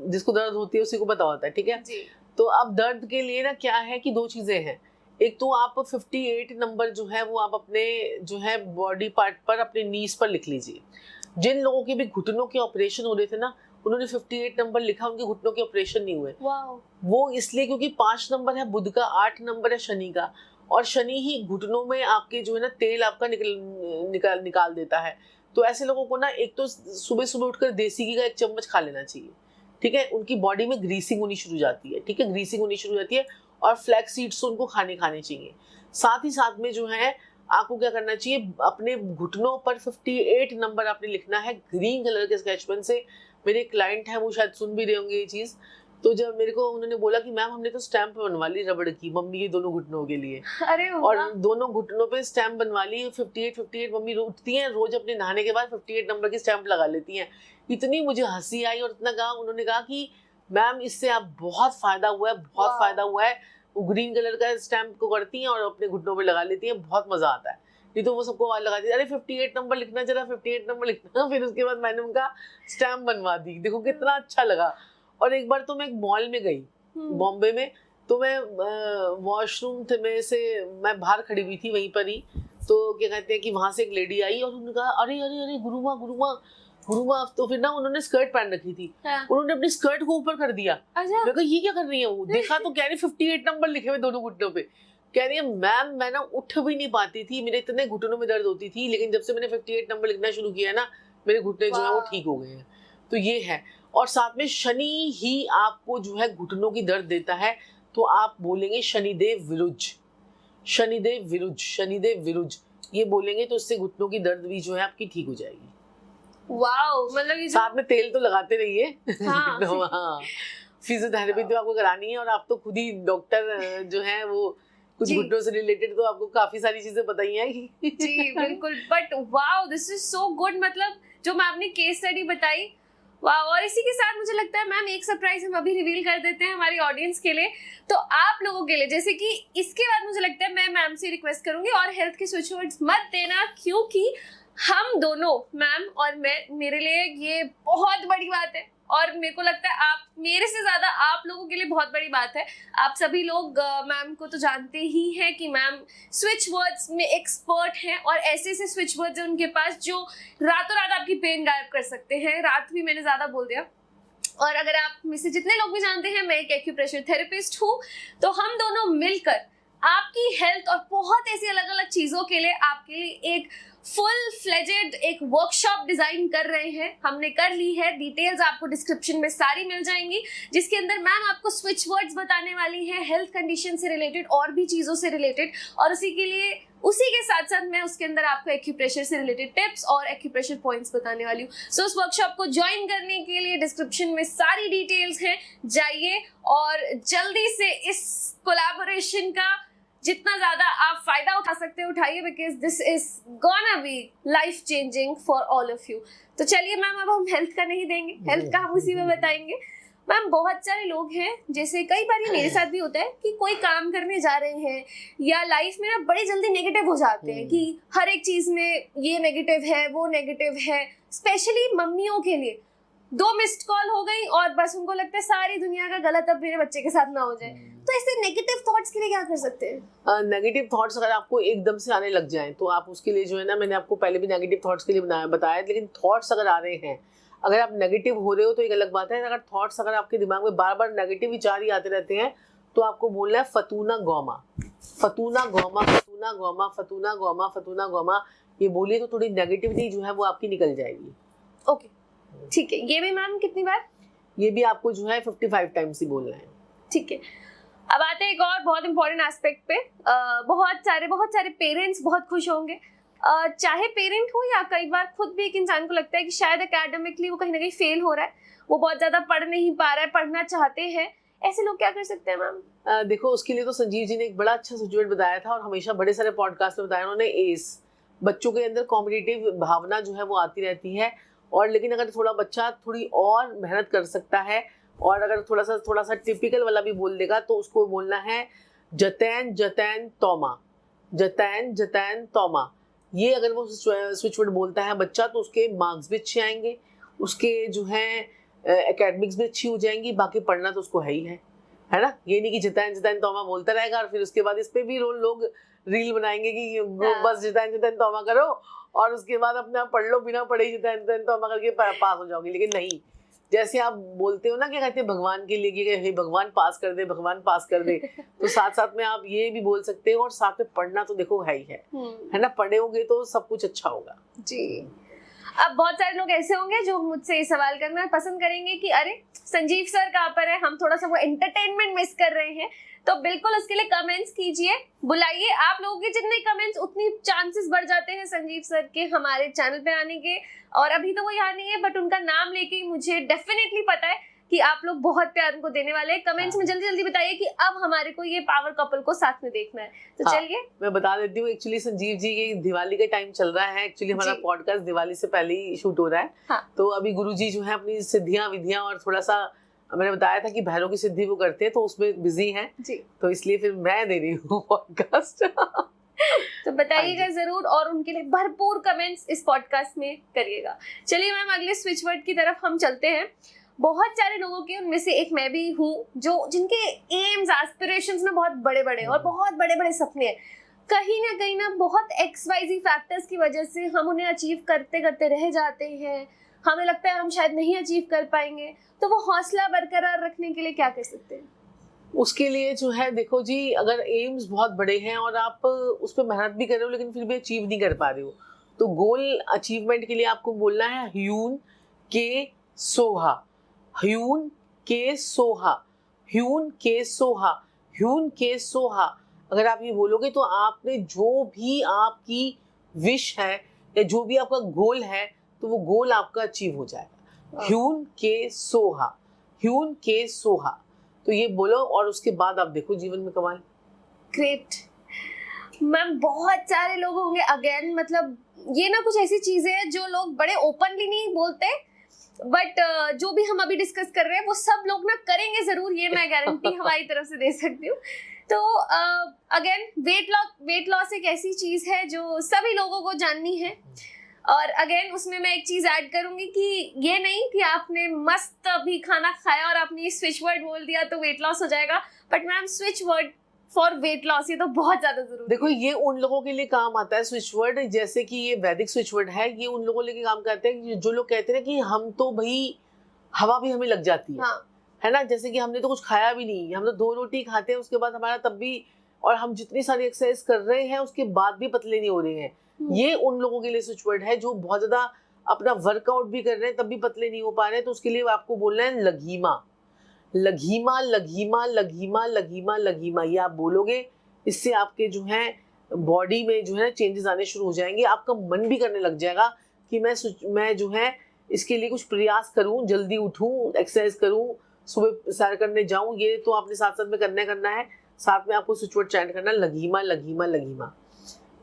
जिसको दर्द होती है उसी को पता होता है, ठीक है जी। तो अब दर्द के लिए ना क्या है कि 2 चीजें हैं। एक तो आप 58 नंबर जो है वो आप अपने जो है बॉडी पार्ट पर, अपने नीज पर लिख लीजिए। जिन लोगों के भी घुटनों के ऑपरेशन हो रहे थे ना, उन्होंने 58 नंबर लिखा, उनके घुटनों के ऑपरेशन नहीं हुए। वो इसलिए क्योंकि 5 नंबर है बुध का, 8 नंबर है शनि का, और शनि ही घुटनों में आपके जो है ना तेल आपका निकाल देता है। तो ऐसे लोगों को ना एक तो सुबह सुबह उठकर देसी घी का 1 चम्मच खा लेना चाहिए, ठीक है। उनकी बॉडी में ग्रीसिंग होनी शुरू हो जाती है, ठीक है, ग्रीसिंग होनी शुरू हो जाती है, और फ्लैक्स सीड्स उनको खाने चाहिए। साथ ही साथ में जो है आपको क्या करना चाहिए, अपने घुटनों पर 58 नंबर आपने लिखना है ग्रीन कलर के स्केच पेन से। मेरे क्लाइंट हैं, वो शायद सुन भी रहे होंगे ये चीज़। तो जब मेरे को उन्होंने बोला कि मैम हमने तो स्टैंप बनवा ली रबड़ की मम्मी के दोनों घुटनों के लिए, अरे और दोनों घुटनों पे स्टैंप बनवा ली। 58 मम्मी उठती हैं रोज अपने नहाने के बाद 58 नंबर की स्टैंप लगा लेती हैं। इतनी मुझे हंसी आई, और इतना कहा, उन्होंने कहा कि मैम इससे आप बहुत फायदा हुआ है, बहुत फायदा हुआ है। वो ग्रीन कलर का स्टैंप को करती हैं और अपने घुटनों पे लगा लेती हैं, बहुत मजा आता है। नहीं तो वो सबको आवाज लगाती है, अरे 58 नंबर लिखना, जरा 58 नंबर लिखना। फिर उसके बाद मैंने उनका स्टैंप बनवा दी, देखो कितना अच्छा लगा। और एक बार तो मैं एक मॉल में गई बॉम्बे में, तो मैं वॉशरूम में से मैं बाहर खड़ी हुई थी वहीं पर ही, तो क्या कहते हैं कि वहां से एक लेडी आई और उन्होंने कहा अरे अरे अरे गुरुमा गुरुमा गुरुमा। तो फिर ना उन्होंने स्कर्ट पहन रखी थी, उन्होंने अपनी स्कर्ट को ऊपर कर दिया। मैं कहा ये क्या कर रही है? वो देखा तो कह रही 58 नंबर लिखे हुए दोनों घुटनों पे। कह रही है मैम मैं ना उठ भी नहीं पाती थी, मेरे इतने घुटनों में दर्द होती थी, लेकिन जब से मैंने 58 नंबर लिखना शुरू किया ना, मेरे घुटने जो है वो ठीक हो गए हैं। तो ये है। और साथ में शनि ही आपको जो है घुटनों की दर्द देता है, तो आप बोलेंगे शनिदेव विरुज, शनिदेव विरुज, शनिदेव विरुज, ये बोलेंगे तो इससे घुटनों की दर्द भी जो है आपकी ठीक हो जाएगी। वाओ, मतलब साथ में तेल तो लगाते रहिए। हाँ। हाँ। फिजियोथेरेपी तो आपको करानी है, और आप तो खुद ही डॉक्टर जो है वो कुछ घुटनों से रिलेटेड तो आपको काफी सारी चीजें बताई हैं। जी बिल्कुल, but wow this is so good. मतलब जो मैम ने केस स्टडी बताई, वाह। और इसी के साथ मुझे लगता है मैम एक सरप्राइज हम अभी रिवील कर देते हैं हमारी ऑडियंस के लिए, तो आप लोगों के लिए, जैसे कि इसके बाद मुझे लगता है मैं मैम से रिक्वेस्ट करूंगी और हेल्थ के स्विच वर्ड्स मत देना, क्योंकि हम दोनों, मैम और मैं, मेरे लिए ये बहुत बड़ी बात है, और मेरे को लगता है आप मेरे से ज्यादा आप लोगों के लिए बहुत बड़ी बात है। आप सभी लोग मैम को तो जानते ही हैं कि मैम स्विच वर्ड्स में एक्सपर्ट हैं, और ऐसे ऐसे स्विच वर्ड्स हैं उनके पास जो रातों रात आपकी पेन गायब कर सकते हैं। रात भी मैंने ज्यादा बोल दिया। और अगर आप में से जितने लोग भी जानते हैं मैं एक एक्यूप्रेशर थेरेपिस्ट हूँ, तो हम दोनों मिलकर आपकी हेल्थ और बहुत ऐसी अलग अलग चीजों के लिए आपके लिए एक फुल फ्लेजेड एक वर्कशॉप डिजाइन कर रहे हैं। हमने कर ली है, डिटेल्स आपको डिस्क्रिप्शन में सारी मिल जाएंगी, जिसके अंदर मैम आपको स्विच वर्ड्स बताने वाली हैं हेल्थ कंडीशन से रिलेटेड और भी चीजों से रिलेटेड, और उसी के साथ साथ मैं उसके अंदर आपको एक्यूप्रेशर से रिलेटेड टिप्स और एक्यूप्रेशर पॉइंट्स बताने वाली हूँ। सो उस वर्कशॉप को ज्वाइन करने के लिए डिस्क्रिप्शन में सारी डिटेल्स हैं, जाइए और जल्दी से इस कोलैबोरेशन का जितना ज्यादा आप फायदा उठा सकते हो उठाइए, because this is gonna be life changing for all of you. तो चलिए मैम, अब हम हेल्थ का नहीं देंगे, हेल्थ का हम उसी में बताएंगे। मैम बहुत सारे लोग हैं, जैसे कई बार ये मेरे साथ भी होता है कि कोई काम करने जा रहे हैं या लाइफ में ना बड़े जल्दी नेगेटिव हो जाते हैं कि हर एक चीज में ये नेगेटिव है वो नेगेटिव है। स्पेशली मम्मियों के लिए 2 मिस्ड कॉल हो गई और बस उनको लगता है सारी दुनिया का गलत अब मेरे बच्चे के साथ ना हो जाए। तो ऐसे नेगेटिव थॉट्स के लिए क्या कर सकते हैं? नेगेटिव थॉट्स अगर आपको एकदम से आने लग जाएं तो आप उसके लिए जो है ना, मैंने आपको पहले भी नेगेटिव थॉट्स के लिए बताया, लेकिन थॉट्स अगर आ रहे हैं, अगर आप नेगेटिव हो रहे हो तो एक अलग बात है। अगर थॉट्स अगर आपके दिमाग में बार बार नेगेटिव विचार ही आते रहते हैं तो आपको बोलना है फतूना गौमा, फतूना गौमा, फतूना गौमा, फतूना गौमा, फतूना गौमा। ये बोलिए तो थोड़ी नेगेटिविटी जो है वो आपकी निकल जाएगी। ओके ठीक है। ये भी मैम कितनी बार? ये भी आपको जो है 55 टाइम्स ही बोलना है। ठीक है। अब आते हैं एक और बहुत इंपॉर्टेंट एस्पेक्ट पे। बहुत सारे पेरेंट्स बहुत खुश होंगे, चाहे पेरेंट हो या कई बार खुद भी एक इंसान को लगता है कि शायद एकेडमिकली वो कहीं ना कहीं फेल हो रहा है, वो बहुत ज्यादा पढ़ नहीं पा रहा है, पढ़ना चाहते हैं। ऐसे लोग क्या कर सकते हैं मैम? देखो उसके लिए तो संजीव जी ने एक बड़ा अच्छा सजेशन बताया था, और हमेशा बड़े सारे पॉडकास्ट में बताया उन्होंने। एस बच्चों के अंदर कॉम्पिटिटिव भावना जो है वो आती रहती है, और लेकिन अगर थोड़ा बच्चा थोड़ी और मेहनत कर सकता है, और अगर थोड़ा सा टिपिकल वाला भी बोल देगा तो उसको बोलना है जतैन जतैन तौमा, जतैन जतैन तौमा। ये अगर वो स्विच वर्ड बोलता है बच्चा तो उसके मार्क्स भी अच्छे आएंगे, उसके जो है एकेडमिक्स भी अच्छी हो जाएंगी, बाकी पढ़ना तो उसको है ना। ये नहीं कि जतैन जतैन तौमा बोलता रहेगा और फिर उसके बाद इस पे भी लोग रील बनाएंगे कि बस जतैन जतैन तौमा करो और उसके बाद अपने आप पढ़ लो, बिना पढ़े ही जतैन जतैन तौमा करके पास हो जाओगी। लेकिन नहीं, जैसे आप बोलते हो ना, क्या कहते हैं भगवान के लिए कि हे भगवान पास कर दे, भगवान पास कर दे, तो साथ साथ में आप ये भी बोल सकते हो, और साथ में पढ़ना तो देखो है ना। पढ़े होंगे तो सब कुछ अच्छा होगा जी। अब बहुत सारे लोग ऐसे होंगे जो मुझसे ये सवाल करना पसंद करेंगे कि अरे संजीव सर कहाँ पर है, हम थोड़ा सा वो एंटरटेनमेंट मिस कर रहे हैं। तो बिल्कुल उसके लिए कमेंट्स कीजिए, बुलाइए। आप लोगों के जितने कमेंट्स उतनी चांसेस बढ़ जाते हैं संजीव सर के हमारे चैनल पे आने के। और अभी तो वो यहाँ नहीं है, बट उनका नाम लेके मुझे डेफिनेटली पता है कि आप लोग बहुत प्यार उनको देने वाले हैं। कमेंट्स में जल्दी जल्दी बताइए कि अब हमारे को ये पावर कपल को साथ में देखना है। तो चलिए मैं बता देती हूँ। एक्चुअली संजीव जी ये दिवाली का टाइम चल रहा है, एक्चुअली हमारा पॉडकास्ट दिवाली से पहले ही शूट हो रहा है। तो अभी गुरुजी जो है अपनी सिद्धियां विधियां और थोड़ा सा मैंने बताया था कि भैरव की सिद्धि वो करते हैं, तो उसमें बिजी हैं जी, तो इसलिए फिर मैं दे रही हूँ पॉडकास्ट। तो बताइएगा जरूर, और उनके लिए भरपूर कमेंट्स इस पॉडकास्ट में करिएगा। चलिए मैम अगले स्विच वर्ड की तरफ हम चलते हैं। बहुत सारे लोगों के, उनमें से एक मैं भी हूँ, जो जिनके एम्स एस्पिरेशंस में बहुत बड़े बड़े और बहुत बड़े बड़े सपने हैं। कहीं ना बहुत XYZ फैक्टर्स की वजह से हम उन्हें अचीव करते करते रह जाते हैं। हमें लगता है हम शायद नहीं अचीव कर पाएंगे, तो वो हौसला बरकरार रखने के लिए क्या कर सकते हैं? उसके लिए जो है देखो जी, अगर एम्स बहुत बड़े हैं और आप उस पर मेहनत भी कर रहे हो लेकिन फिर भी अचीव नहीं कर पा रहे हो, तो गोल अचीवमेंट के लिए आपको बोलना है ह्यून के सोहा, ह्यून के सोहा, ह्यून के सोहा, ह्यून के सोहा। अगर आप ये बोलोगे तो आपने जो भी आपकी विश है या जो भी आपका गोल है तो वो गोल आपका अचीव हो जाएगा। ह्यून के सोहा, ह्यून के सोहा। तो ये बोलो और उसके बाद आप देखो जीवन में कमाल। ग्रेट मैम, बहुत सारे लोग होंगे अगेन, मतलब ये ना कुछ ऐसी चीजें हैं जो लोग बड़े ओपनली नहीं बोलते, बट जो भी हम अभी डिस्कस कर रहे हैं वो सब लोग ना करेंगे जरूर, ये मैं गारंटी हमारी तरफ से दे सकती हूँ। तो अगेन वेट लॉस एक ऐसी चीज है जो सभी लोगों को जाननी है, और अगेन उसमें मैं एक चीज ऐड करूंगी कि ये नहीं कि आपने मस्त अभी खाना खाया और आपने स्विच वर्ड बोल दिया तो वेट लॉस हो जाएगा, but ma'am switch word for weight loss ये तो बहुत ज्यादा जरूरी देखो है। ये उन लोगों के लिए काम आता है स्विच वर्ड, जैसे कि ये वैदिक स्विच वर्ड है, ये उन लोगों के लिए काम करते हैं जो लोग कहते हैं कि हम तो भाई हवा भी हमें लग जाती है, हाँ। है ना, जैसे कि हमने तो कुछ खाया भी नहीं, हम तो 2 रोटी खाते हैं उसके बाद हमारा तब भी, और हम जितनी सारी एक्सरसाइज कर रहे हैं उसके बाद भी पतले नहीं हो रहे हैं। ये उन लोगों के लिए स्विच वर्ड है जो बहुत ज्यादा अपना वर्कआउट भी कर रहे हैं तब भी पतले नहीं हो पा रहे हैं, तो उसके लिए आपको बोलना है लघीमा, लघीमा लघीमा लघीमा लघीमा लघीमा। ये आप बोलोगे, इससे आपके जो है बॉडी में जो है चेंजेस आने शुरू हो जाएंगे, आपका मन भी करने लग जाएगा कि मैं जो है इसके लिए कुछ प्रयास करूं, जल्दी उठूं, एक्सरसाइज करूं, सुबह सैर करने जाऊं। ये तो आपने साथ साथ में करना है, साथ में आपको स्विच वर्ड चैंट करना लघीमा लघीमा लघीमा,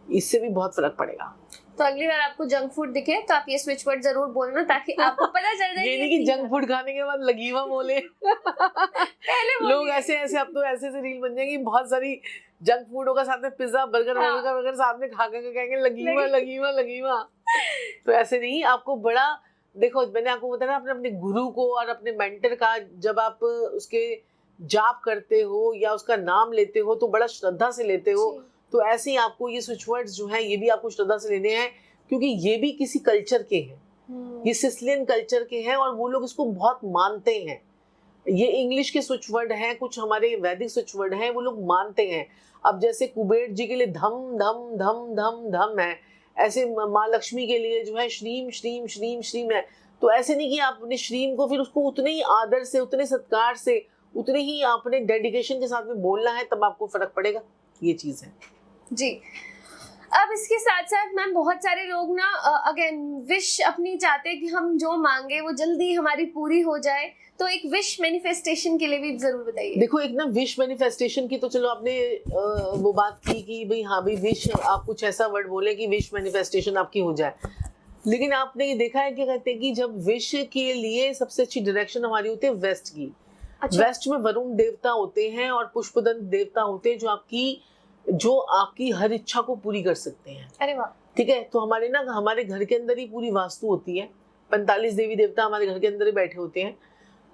इससे भी बहुत फर्क पड़ेगा। तो अगली बार आपको जंक फूड दिखे तो आप ये स्विच वर्ड जरूर बोलना ताकि आपको पता चल जाए। ये नहीं कि जंक फूड खाने के बाद लघीमा बोले पहले लोग ऐसे अब तो ऐसे रील बन जाएंगी, बहुत सारी जंक फूड होगा, साथ में पिज्जा बर्गर बर्गर साथ में खा कर कहेंगे लघीमा लघीमा लघीमा। तो ऐसे नहीं, आपको बड़ा देखो, मैंने आपको बताया ना, अपने गुरु को और अपने मेंटर का जब आप उसके जाप करते हो या उसका नाम लेते हो तो बड़ा श्रद्धा से लेते हो, तो ऐसे ही आपको ये स्विच वर्ड्स जो हैं ये भी आपको श्रद्धा से लेने हैं, क्योंकि ये भी किसी कल्चर के हैं, ये सिसिलियन कल्चर के हैं और वो लोग इसको बहुत मानते हैं। ये इंग्लिश के स्विच वर्ड हैं, कुछ हमारे वैदिक स्विच वर्ड हैं, वो लोग मानते हैं। अब जैसे कुबेर जी के लिए धम धम धम धम धम है, ऐसे माँ लक्ष्मी के लिए जो है श्रीम श्रीम श्रीम श्रीम है। तो ऐसे नहीं कि आप अपने श्रीम को फिर उसको उतने ही आदर से, उतने सत्कार से, उतने ही आपने डेडिकेशन के साथ में बोलना है, तब आपको फर्क पड़ेगा। ये चीज है जी। अब इसके साथ साथ मैम बहुत सारे लोग ना अगेन विश अपनी चाहते हैं कि हम जो मांगे वो जल्दी हमारी पूरी हो जाए, तो एक विश मैनिफेस्टेशन के लिए भी जरूर बताइए। देखो एक ना विश मैनिफेस्टेशन की तो चलो आपने वो बात की कि भाई हाँ भाई विश, आप कुछ ऐसा वर्ड बोले कि विश मैनिफेस्टेशन आपकी हो जाए, लेकिन आपने ये देखा है कि कहते हैं कि जब विश के लिए सबसे अच्छी डायरेक्शन हमारी होती है वेस्ट की। अच्छा। वेस्ट में वरुण देवता होते हैं और पुष्पदंत देवता होते हैं जो आपकी हर इच्छा को पूरी कर सकते हैं। अरे वाह। ठीक है, तो हमारे घर के अंदर ही पूरी वास्तु होती है, 45 देवी देवता हमारे घर के अंदर ही बैठे होते हैं,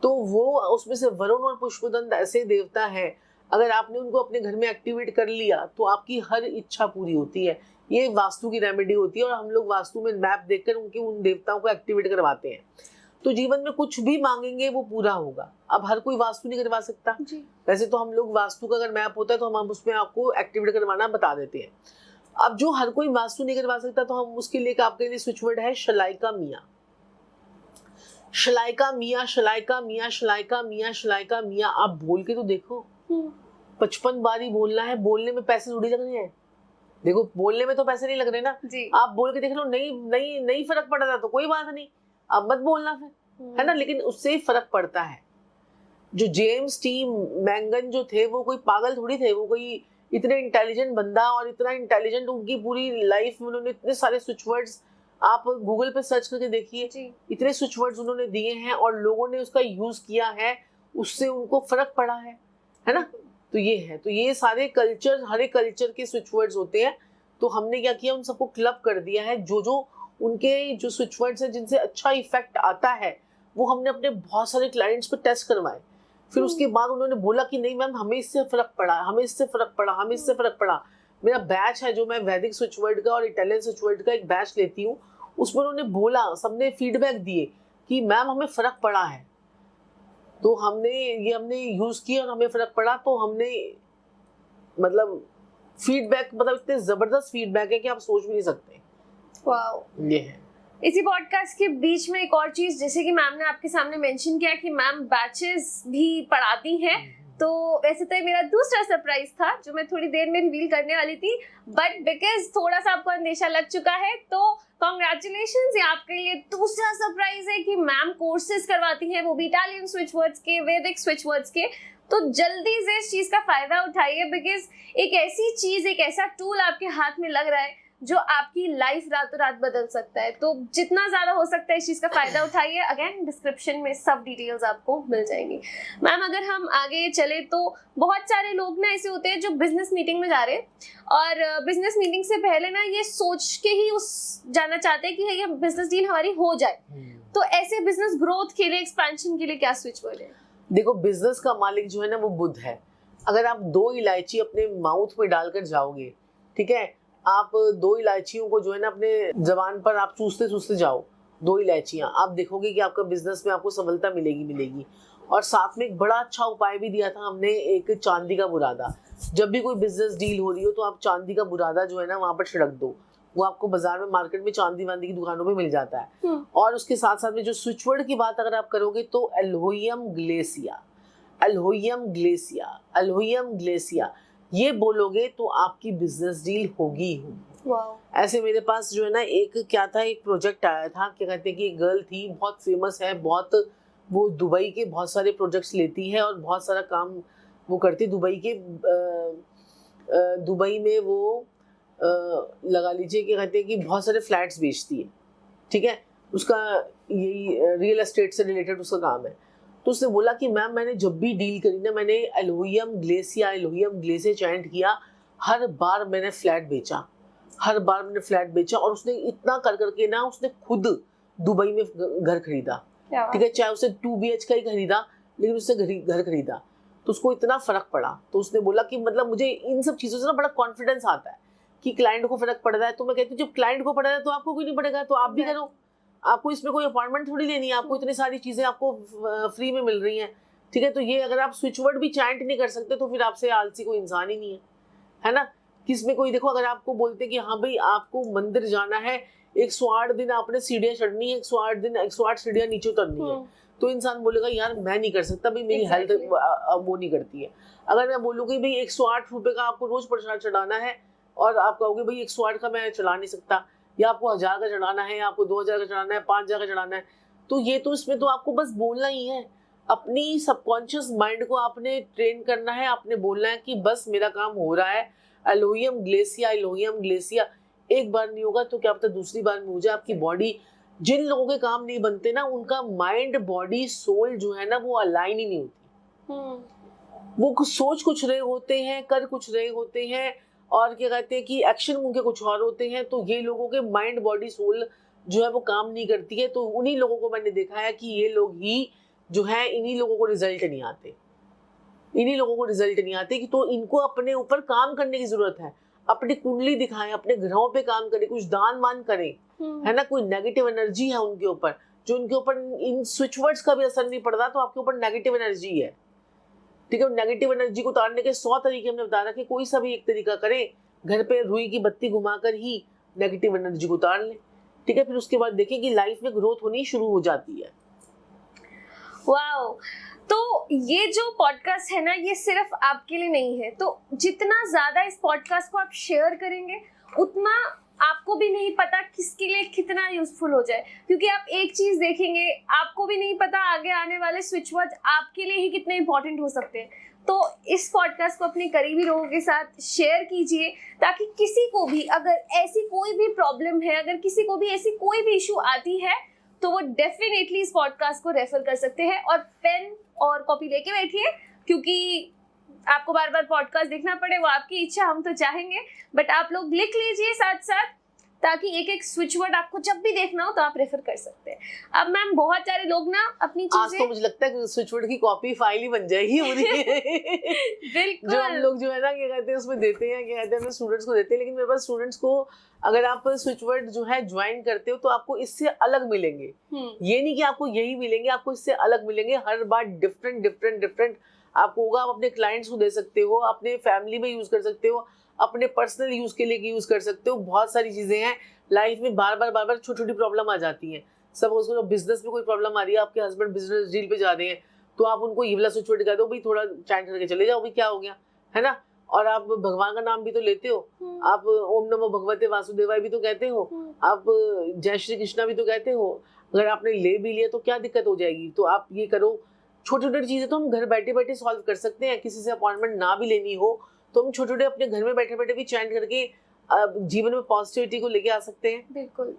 तो वो उसमें से वरुण और पुष्पदंत ऐसे देवता है, अगर आपने उनको अपने घर में एक्टिवेट कर लिया तो आपकी हर इच्छा पूरी होती है। ये वास्तु की रेमेडी होती है और हम लोग वास्तु में मैप देखकर उन देवताओं को एक्टिवेट करवाते हैं, तो जीवन में कुछ भी मांगेंगे वो पूरा होगा। अब हर कोई वास्तु नहीं करवा सकता जी। वैसे तो हम लोग वास्तु का अगर मैप होता है तो हम उसमें आपको एक्टिवेट करवाना बता देते हैं। अब जो हर कोई वास्तु नहीं करवा सकता तो हम उसके लिए आपके लिए स्विच वर्ड है शलाइका मिया, शलाइका मिया, शलाइका मिया, शलाइका मिया, शलाइका मिया। आप बोल के तो देखो, 55 बार ही बोलना है, बोलने में पैसे थोड़ी लग रहे हैं। देखो बोलने में तो पैसे नहीं लग रहे ना जी। आप बोल के देख लो, नहीं फर्क पड़ रहा तो कोई बात नहीं, अब मत बोलना फिर, है ना, लेकिन उससे ही फर्क पड़ता है। जो जेम्स टी मैंगन जो थे वो कोई पागल थोड़ी थे, वो कोई इतने इंटेलिजेंट बंदा, और इतना इंटेलिजेंट उनकी पूरी लाइफ में उन्होंने इतने सारे स्विच वर्ड्स, आप गूगल पे सर्च करके देखिए, इतने स्विच वर्ड्स उन्होंने दिए हैं और लोगों ने उसका यूज किया है, उससे उनको फर्क पड़ा है ना। तो ये है, तो ये सारे कल्चर, हर एक कल्चर के स्विच वर्ड्स होते हैं। तो हमने क्या किया, उन सबको क्लब कर दिया है, जो उनके जो स्विच वर्ड्स हैं जिनसे अच्छा इफेक्ट आता है वो हमने अपने बहुत सारे क्लाइंट्स पे टेस्ट करवाए। फिर उसके बाद उन्होंने बोला कि नहीं मैम हमें इससे फर्क पड़ा, हमें इससे फर्क पड़ा, हमें इससे फर्क पड़ा। मेरा बैच है जो मैं वैदिक स्विच वर्ड का और इटालियन स्विच वर्ड का एक बैच लेती हूँ, उसमें उन्होंने बोला, सबने फीडबैक दिए कि मैम हमें फर्क पड़ा है, तो हमने यूज किया और हमें फर्क पड़ा। तो हमने मतलब फीडबैक, मतलब इतने जबरदस्त फीडबैक है कि आप सोच भी नहीं सकते। वाओ, ये है। इसी पॉडकास्ट के बीच में एक और चीज, जैसे कि मैम ने आपके सामने मेंशन किया कि मैम बैचेस भी पढ़ाती हैं, तो वैसे तो ये मेरा दूसरा सरप्राइज था जो मैं थोड़ी देर में रिवील करने वाली थी, बट बिकॉज थोड़ा सा आपको अंदेशा लग चुका है तो कॉन्ग्रेचुलेशंस, ये आपके लिए दूसरा सरप्राइज है कि मैम कोर्सेज करवाती हैं, वो भी इटालियन स्विच वर्ड्स के, वैदिक स्विच वर्ड्स के। तो जल्दी से इस चीज का फायदा उठाइए, बिकॉज एक ऐसी चीज, एक ऐसा टूल आपके हाथ में लग रहा है जो आपकी लाइफ रातों रात बदल सकता है। तो जितना ज्यादा हो सकता है इस चीज का फायदा उठाइए। अगेन डिस्क्रिप्शन में सब डिटेल्स आपको मिल जाएंगी। मैम अगर हम आगे चले तो बहुत सारे लोग ना ऐसे होते हैं जो बिजनेस मीटिंग में जा रहे हैं और बिजनेस मीटिंग से पहले ना ये सोच के ही उस जाना चाहते हैं कि ये बिजनेस डील हमारी हो जाए। तो ऐसे बिजनेस ग्रोथ के लिए, एक्सपेंशन के लिए क्या स्विच वर्ड है? देखो, बिजनेस का मालिक जो है ना वो बुद्ध है। अगर आप 2 इलायची अपने माउथ में डालकर जाओगे, ठीक है, आप 2 इलायचियों को जो है ना अपने जबान पर आप चूसते चूसते जाओ, 2 इलायचियां, आप देखोगे कि आपका बिजनेस में आपको सफलता मिलेगी। और साथ में एक बड़ा अच्छा उपाय भी दिया था हमने, एक चांदी का बुरादा। जब भी कोई बिजनेस डील हो रही हो तो आप चांदी का बुरादा जो है ना वहां पर छिड़क दो। वो आपको बाजार में, मार्केट में चांदी वांदी की दुकानों में मिल जाता है। और उसके साथ साथ में जो स्विच वर्ड की बात अगर आप करोगे तो एल्होइयम ग्लेसिया, एल्होइयम ग्लेसिया, एल्होइयम ग्लेसिया, ये बोलोगे तो आपकी बिजनेस डील होगी ही होगी। ऐसे मेरे पास जो है ना एक क्या था, एक प्रोजेक्ट आया था, क्या कहते हैं कि एक गर्ल थी, बहुत फेमस है, बहुत, वो दुबई के बहुत सारे प्रोजेक्ट्स लेती है और बहुत सारा काम वो करती। दुबई के दुबई में वो लगा लीजिए कि कहते हैं कि बहुत सारे फ्लैट्स बेचती है, ठीक है, उसका यही रियल एस्टेट से रिलेटेड उसका काम है। तो उसने बोला कि मैम मैंने जब भी डील करी ना, मैंने एल्होइयम ग्लेसिया चैंट किया, हर बार मैंने फ्लैट बेचा। और उसने इतना कर करके ना उसने खुद दुबई में घर खरीदा, ठीक है, चाहे उसे 2 BH का ही खरीदा, लेकिन उसने घर खरीदा। तो उसको इतना फर्क पड़ा। तो उसने बोला कि मतलब मुझे इन सब चीज़ों से ना बड़ा कॉन्फिडेंस आता है कि क्लाइंट को फर्क पड़ रहा है। तो मैं कहती हूँ जब क्लाइंट को पड़ रहा है तो आपको कोई नहीं पड़ेगा, तो आप भी करो। आपको इसमें कोई अपॉइंटमेंट थोड़ी लेनी है, आपको इतनी सारी चीजें आपको फ्री में मिल रही हैं, ठीक है। तो ये अगर आप स्विच वर्ड भी चैंट नहीं कर सकते तो फिर आपसे आलसी कोई इंसान ही नहीं है ना। किसमें कोई, देखो, अगर आपको बोलते कि हाँ भाई आपको मंदिर जाना है, 108 दिन आपने सीढ़ियाँ चढ़नी है, 108 दिन 108 सीढ़ियाँ नीचे उतरनी है, तो इंसान बोलेगा यार मैं नहीं कर सकता भाई, मेरी हेल्थ वो नहीं करती है। अगर मैं बोलूँगी भाई 108 रुपये का आपको रोज प्रसाद चढ़ाना है और आप कहोगे भाई 108 का मैं चढ़ा नहीं सकता, या आपको 1000 का चढ़ाना है, या आपको 2000 का चढ़ाना है, 5000 का चढ़ाना है, तो ये तो इसमें तो आपको बस बोलना ही है। अपनी सबकॉन्शियस माइंड को आपने ट्रेन करना है, आपने बोलना है कि बस मेरा काम हो रहा है, एल्होइयम ग्लेसिया। एक बार नहीं होगा तो क्या पता दूसरी बार में हो जाए। आपकी बॉडी, जिन लोगों के काम नहीं बनते ना, उनका माइंड, बॉडी, सोल जो है ना वो अलाइन ही नहीं होती। वो सोच कुछ रहे होते हैं, कर कुछ रहे होते हैं, और क्या कहते हैं कि एक्शन उनके कुछ और होते हैं। तो ये लोगों के माइंड, बॉडी, सोल जो है वो काम नहीं करती है। तो उन्हीं लोगों को मैंने देखा है कि ये लोग ही जो है, इन्हीं लोगों को रिजल्ट नहीं आते, कि तो इनको अपने ऊपर काम करने की जरूरत है। अपनी कुंडली दिखाएं, अपने ग्रहों पे काम करें, कुछ दान मान करें, है ना। कोई नेगेटिव एनर्जी है उनके ऊपर, जो उनके ऊपर इन स्विच वर्ड्स का भी असर नहीं पड़ रहा, तो आपके ऊपर नेगेटिव एनर्जी है, ठीक है। नेगेटिव एनर्जी को उतारने के 100 तरीके हमने बता रखे, कोई सा भी एक तरीका करें, घर पे रुई की बत्ती घुमाकर ही नेगेटिव एनर्जी को उतार लें, ठीक है। फिर उसके बाद देखें कि लाइफ में ग्रोथ होनी शुरू हो जाती है। वाओ, तो ये जो पॉडकास्ट है ना, ये सिर्फ आपके लिए नहीं है। तो जितना ज्यादा इस पॉडकास्ट को आप शेयर करेंगे, उतना आपको भी नहीं पता किसके लिए कितना यूजफुल हो जाए, क्योंकि आप एक चीज देखेंगे, आपको भी नहीं पता आगे आने वाले स्विच वर्ड्स आपके लिए ही कितने इंपॉर्टेंट हो सकते हैं। तो इस पॉडकास्ट को अपने करीबी लोगों के साथ शेयर कीजिए, ताकि किसी को भी अगर ऐसी कोई भी प्रॉब्लम है, अगर किसी को भी ऐसी कोई भी इशू आती है, तो वो डेफिनेटली इस पॉडकास्ट को रेफर कर सकते हैं। और पेन और कॉपी लेके बैठिए, क्योंकि आपको बार बार पॉडकास्ट देखना पड़े वो आपकी इच्छा, हम तो चाहेंगे, बट आप लोग लिख लीजिए साथ साथ, ताकि एक एक स्विच वर्ड आपको जब भी देखना हो तो आप रेफर कर सकते हैं। अब मैम बहुत सारे लोग ना अपनी चीजें, आज तो मुझे लगता है कि स्विच वर्ड की कॉपी फाइल ही बन जाएगी बिल्कुल, जो हम लोग जो है ना क्या कहते हैं उसमें देते हैं, क्या कहते हैं स्टूडेंट्स को देते हैं। लेकिन मेरे पास स्टूडेंट्स को अगर आप स्विच वर्ड जो है ज्वाइन करते हो तो आपको इससे अलग मिलेंगे। ये नहीं कि आपको यही मिलेंगे, आपको इससे अलग मिलेंगे। हर बार डिफरेंट आपको होगा। आप अपने क्लाइंट्स को दे सकते हो, अपने फैमिली में यूज कर सकते हो, अपने पर्सनल यूज के लिए यूज कर सकते हो। बहुत सारी चीजें हैं लाइफ में, बार बार छोटी छोटी प्रॉब्लम आ जाती हैं। सपोज करो बिजनेस में कोई प्रॉब्लम आ रही है, आपके हस्बैंड बिजनेस डील पे जा रहे हैं, तो आप उनको ये वाला स्विच वर्ड कह दो, भाई थोड़ा चैंट करके चले जाओ, भाई क्या हो गया, है ना। और आप भगवान का नाम भी तो लेते हो, आप ओम नमो भगवते वासुदेवाय भी तो कहते हो, आप जय श्री कृष्णा भी तो कहते हो। अगर आपने ले भी लिया तो क्या दिक्कत हो जाएगी। तो आप ये करो, छोटी छोटी चीजें तो हम घर बैठे बैठे सॉल्व कर सकते हैं। किसी से अपॉइंटमेंट ना भी लेनी हो तो हम छोटे छोटे अपने घर में बैठे बैठे भी चैंट करके जीवन में पॉजिटिविटी को लेके आ सकते हैं। बिल्कुल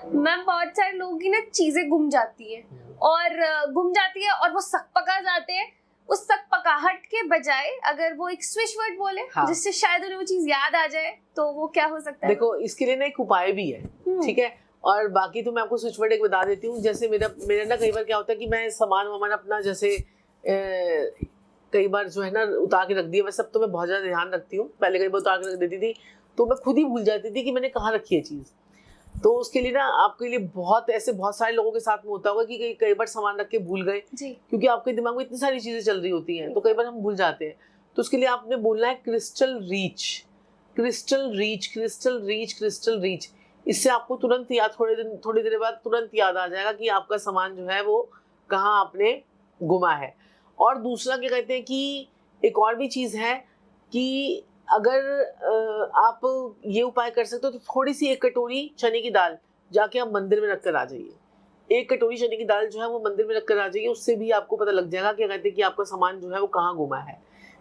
मैम, बहुत सारे लोगों की ना चीजें गुम जाती है और वो सकपका जाते हैं। उस सकपकाहट के बजाय अगर वो एक स्विच वर्ड बोले, हाँ, जिससे शायद उन्हें वो चीज याद आ जाए, तो वो क्या हो सकता है? देखो, इसके लिए ना एक उपाय भी है, ठीक है। और बाकी तो मैं आपको स्विच वर्ड एक बता देती हूँ। जैसे मेरा ना कई बार क्या होता है कि मैं सामान वामान अपना जैसे कई बार जो है ना उतार के रख दिया। वैसे सब तो मैं बहुत ज्यादा ध्यान रखती हूँ, पहले कई बार उतार के रख देती थी तो मैं खुद ही भूल जाती थी कि मैंने कहाँ रखी है चीज। तो उसके लिए ना आपके लिए बहुत सारे लोगों के साथ में होता होगा कि कई बार सामान रख के भूल गए, क्योंकि आपके दिमाग में इतनी सारी चीजें चल रही होती हैं तो कई बार हम भूल जाते हैं। तो उसके लिए आपने बोलना है crystal reach, crystal reach, crystal reach, crystal reach. इससे आपको तुरंत याद, थोड़ी देर बाद तुरंत याद आ जाएगा कि आपका सामान जो है वो कहाँ आपने गुमा है। और दूसरा क्या कहते हैं कि एक और भी चीज है कि अगर आप ये उपाय कर सकते हो तो थोड़ी सी 1 कटोरी चने की दाल जाके आप मंदिर में रख कर आ जाइए। 1 कटोरी चने की दाल जो है वो मंदिर में रख कर आ जाइए। उससे भी आपको पता लग जाएगा क्या कहते हैं कि आपका सामान जो है वो कहाँ गुमा है,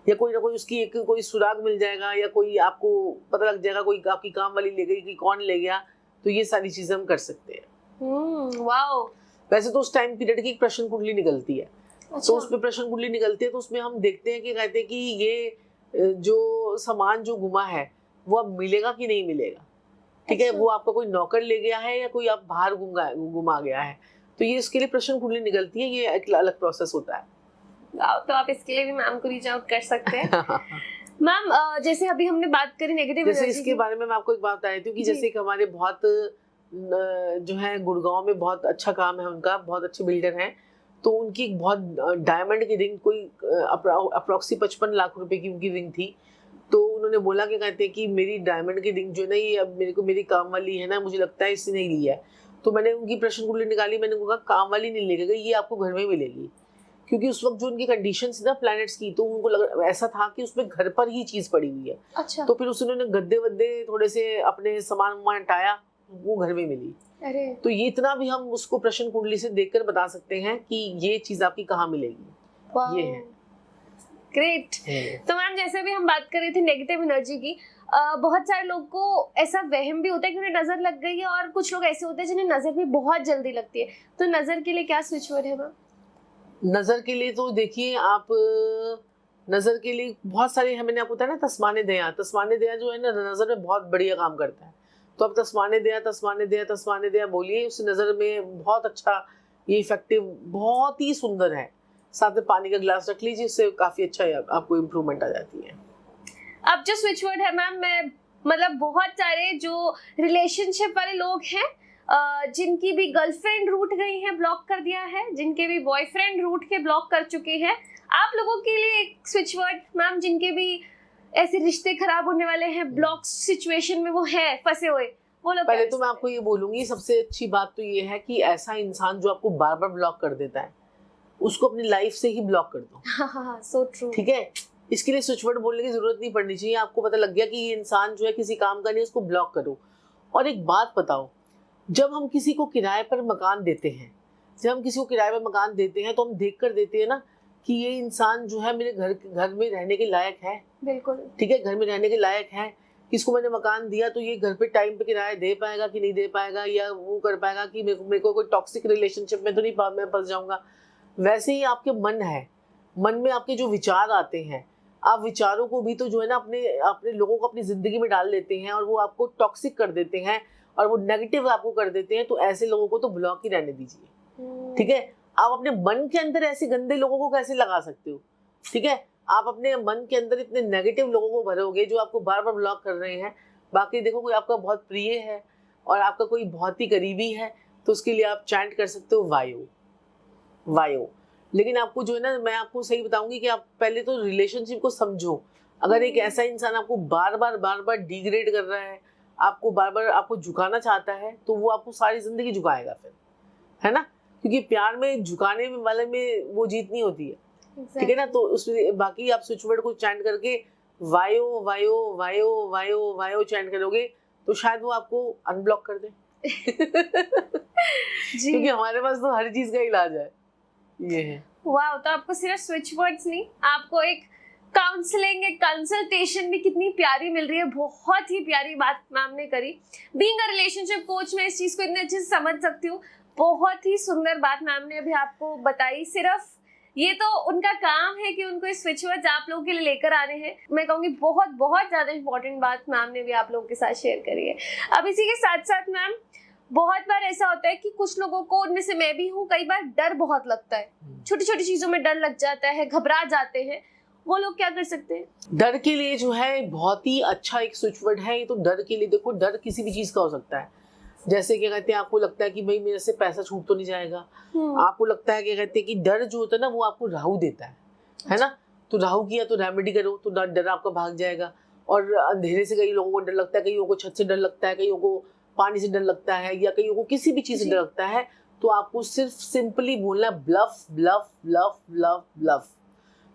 या कोई ना कोई उसकी कोई सुराग मिल जाएगा, या कोई आपको पता लग जाएगा कोई आपकी काम वाली ले गई कि कौन ले गया। तो ये सारी चीजें हम कर सकते हैं। वाओ। वैसे तो उस टाइम पीरियड की एक प्रश्न कुंडली निकलती है, तो उसमें प्रश्न कुंडली निकलती है तो उसमें हम देखते हैं कि कहते हैं कि ये जो सामान जो गुमा है वो अब मिलेगा कि नहीं मिलेगा, ठीक है। वो आपका कोई नौकर ले गया है या कोई आप बाहर गुमा गया है, तो ये इसके लिए प्रश्न कुंडली निकलती है। ये एक अलग प्रोसेस होता है। तो आप इसके लिए भी मैम को रीच आउट कर सकते हैं। मैम, जैसे अभी हमने बात करी नेगेटिव एनर्जी, जैसे इसके बारे में मैं आपको एक बात बता देती हूँ कि जैसे एक हमारे बहुत जो है गुड़गांव में बहुत अच्छा काम है उनका, बहुत अच्छे बिल्डर हैं। तो उनकी एक बहुत डायमंड की रिंग, कोई अप्रोक्सी 55 लाख रुपए की उनकी रिंग थी। तो उन्होंने बोला कि कहते हैं कि मेरी डायमंड की रिंग जो है ना, ये अब मेरी काम वाली है ना, मुझे लगता है इसने नहीं लिया है। तो मैंने उनकी प्रश्न कुंडली निकाली, मैंने कहा काम वाली नहीं लेगा, ये आपको घर में मिलेगी। क्योंकि उस वक्त जो उनकी कंडीशन थी ना प्लैनेट्स की, तो उनको ऐसा था कि उसमें घर पर ही चीज पड़ी हुई है। अच्छा। तो फिर उन्होंने गद्दे वद्दे थोड़े से अपने सामान हटाया, वो घर में मिली। अरे। तो ये इतना भी हम उसको प्रश्न कुंडली से देखकर बता सकते हैं कि ये चीज आपकी कहाँ मिलेगी। ये है ग्रेट। तो मैम, जैसे भी हम बात कर रहे थे नेगेटिव एनर्जी की, बहुत सारे लोग को ऐसा वहम भी होता है कि उन्हें नजर लग गई है, और कुछ लोग ऐसे होते हैं जिन्हें नजर भी बहुत जल्दी लगती है। तो नजर के लिए क्या स्विच वर्ड है मैम? नजर के लिए तो देखिए, आप नजर के लिए बहुत सारे हैं। मैंने आपको बताया ना तस्माने दया, तस्माने दया जो है ना नजर में बहुत बढ़िया काम करता है। तो आप तस्माने दया, तस्माने दया, तस्माने दया बोलिए, उस नजर में बहुत अच्छा, ये इफेक्टिव, बहुत ही सुंदर है। साथ में पानी का ग्लास रख लीजिए, इससे काफी अच्छा आपको इम्प्रूवमेंट आ जाती है। अब जो स्विच वर्ड है मैम, मैं मतलब बहुत सारे जो रिलेशनशिप वाले लोग हैं, जिनकी भी गर्लफ्रेंड रूठ गई है, ब्लॉक कर दिया है, जिनके भी बॉयफ्रेंड रूठ के ब्लॉक कर चुके हैं, आप लोगों के लिए एक स्विच वर्ड मैम, जिनके भी ऐसे रिश्ते खराब होने वाले हैं, ब्लॉक सिचुएशन में वो है फंसे हुए, वो लोग। पहले तो मैं आपको ये बोलूंगी, सबसे अच्छी बात तो ये है कि ऐसा इंसान जो आपको बार बार ब्लॉक कर देता है, उसको अपनी लाइफ से ही ब्लॉक कर दो। हाँ, सो ट्रू। ठीक है, इसके लिए स्विच वर्ड बोलने की जरूरत नहीं पड़नी चाहिए। आपको पता लग गया कि ये इंसान जो है किसी काम का नहीं, उसको ब्लॉक करो। और एक बात बताओ, जब हम किसी को किराए पर मकान देते हैं, तो हम देख कर देते हैं ना कि ये इंसान जो है मेरे घर में रहने के लायक है। बिल्कुल, ठीक है, घर में रहने के लायक है। इसको मैंने मकान दिया तो ये घर पे टाइम पे किराया दे पाएगा कि नहीं दे पाएगा, या वो कर पाएगा कि मेरे को कोई टॉक्सिक रिलेशनशिप में तो नहीं मैं फंस जाऊंगा। वैसे ही आपके मन में आपके जो विचार आते हैं, आप विचारों को भी तो जो है ना अपने लोगों को अपनी जिंदगी में डाल देते हैं, और वो आपको टॉक्सिक कर देते हैं और वो नेगेटिव आपको कर देते हैं। तो ऐसे लोगों को तो ब्लॉक ही रहने दीजिए। ठीक है, आप अपने मन के अंदर ऐसे गंदे लोगों को कैसे लगा सकते हो? ठीक है, आप अपने मन के अंदर इतने नेगेटिव लोगों को भरोगे जो आपको बार बार ब्लॉक कर रहे हैं। बाकी देखो, कोई आपका बहुत प्रिय है और आपका कोई बहुत ही करीबी है, तो उसके लिए आप चैंट कर सकते हो वायु। लेकिन आपको जो है ना, मैं आपको सही बताऊंगी कि आप पहले तो रिलेशनशिप को समझो। अगर एक ऐसा इंसान आपको बार बार डिग्रेड कर रहा है, आपको बार बार आपको झुकाना चाहता है, तो वो आपको सारी जिंदगी झुकाएगा फिर, है ना। क्योंकि प्यार में झुकाने में वाले में वो जीत नहीं होती है, ठीक है ना। तो उसमें बाकी आप स्विच वर्ड को चैंट करके वायो वायो वायो वायो वायो चैंट करोगे तो शायद वो आपको अनब्लॉक कर दे। क्योंकि हमारे पास तो हर चीज का इलाज है, ये है। वाह, तो आपको सिर्फ स्विच वर्ड्स नहीं, आपको एक काउंसलिंग, एक कंसल्टेशन भी कितनी प्यारी मिल रही है। बहुत ही प्यारी बात मैम ने करी। बीइंग अ रिलेशनशिप कोच मैं इस चीज को इतने अच्छे से समझ सकती हूँ। बहुत ही सुंदर बात मैम ने अभी आपको बताई। सिर्फ ये तो उनका काम है कि उनको इस स्विच वर्ड्स आप लोगों के लिए लेकर आने हैं। मैं कहूँगी बहुत बहुत ज्यादा इंपॉर्टेंट बात मैम ने भी आप लोगों के साथ शेयर करी है। अब इसी के साथ साथ मैम, बहुत बार ऐसा होता है कि कुछ लोगों को, उनमें से मैं भी हूँ, कई बार डर बहुत लगता है, छोटी छोटी चीजों में डर लग जाता है, घबरा जाते हैं। वो लोग क्या कर सकते हैं? डर के लिए जो है बहुत ही अच्छा एक स्विच वर्ड है ये। तो डर के लिए देखो, डर किसी भी चीज का हो सकता है। जैसे क्या कहते हैं, आपको लगता है कि भाई मेरे से पैसा छूट तो नहीं जाएगा। आपको लगता है, क्या कहते हैं कि डर जो होता है ना वो आपको राहु देता है ना। तो राहु किया तो रेमेडी करो तो डर आपका भाग जाएगा। और अंधेरे से कई लोगों को डर लगता है, कईयों को छत से डर लगता है, कईयों को पानी से डर लगता है, या कईयों को किसी भी चीज से डर लगता है। तो आपको सिर्फ सिंपली बोलना bluff bluff bluff bluff bluff.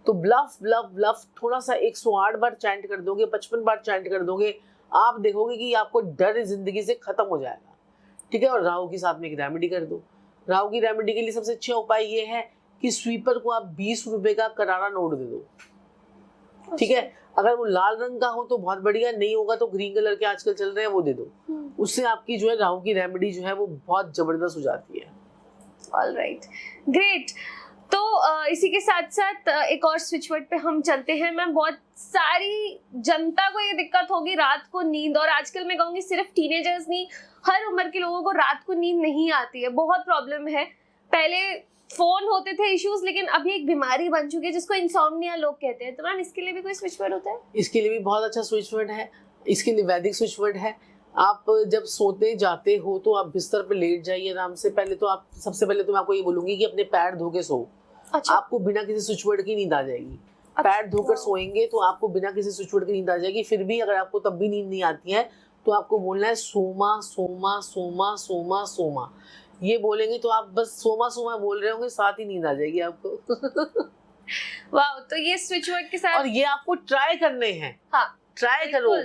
तो ब्लफ ब्लफ ब्लफ थोड़ा सा 108 बार चैंट कर दोगे, 55 बार चैंट कर दोगे, आप देखोगे कि आपको डर जिंदगी से खत्म हो जाएगा, ठीक है। और राहु के साथ में एक रेमेडी कर दो। राहु की रेमेडी के लिए सबसे अच्छा उपाय ये है कि स्वीपर को आप 20 रुपए का करारा नोट दे दो, ठीक है। अगर वो लाल रंग का हो तो बहुत बढ़िया, नहीं होगा तो ग्रीन कलर के आजकल चल रहे हैं वो दे दो। उससे आपकी जो है राहु की रेमेडी जो है वो बहुत जबरदस्त हो जाती है। Alright, great. तो इसी के साथ साथ एक और स्विच वर्ड पे हम चलते हैं। मैम, बहुत सारी जनता को ये दिक्कत होगी रात को नींद, और आजकल मैं कहूँगी सिर्फ टीनेजर्स नहीं, हर उम्र के लोगों को रात को नींद नहीं आती है, बहुत प्रॉब्लम है। पहले फोन होते थे इश्यूज, लेकिन अभी एक बीमारी बन चुकी है जिसको इंसोम्निया लोग कहते हैं। तो मैम, इसके लिए भी कोई स्विच वर्ड होता है? इसके लिए भी बहुत अच्छा स्विच वर्ड है। इसके लिए वैदिक स्विच वर्ड है। आप जब सोते जाते हो तो आप बिस्तर पे लेट जाइए आराम से। पहले तो आप, सबसे पहले तो मैं आपको ये बोलूंगी कि अपने पैर धो के सो। अच्छा। आपको बिना किसी स्विच वर्ड की नींद आ जाएगी। पैर धोकर सोएंगे तो आपको बिना किसी स्विच वर्ड की नींद आ जाएगी। फिर भी अगर आपको तब भी नींद नहीं आती है तो आपको बोलना है सोमा सोमा सोमा सोमा सोमा। ये बोलेंगे तो आप बस सोमा सोमा बोल रहे होंगे, साथ ही नींद आ जाएगी आपको। वाह, तो ये स्विच वर्ड के साथ, और ये आपको ट्राई करने हैं। हाँ, ट्राई करो,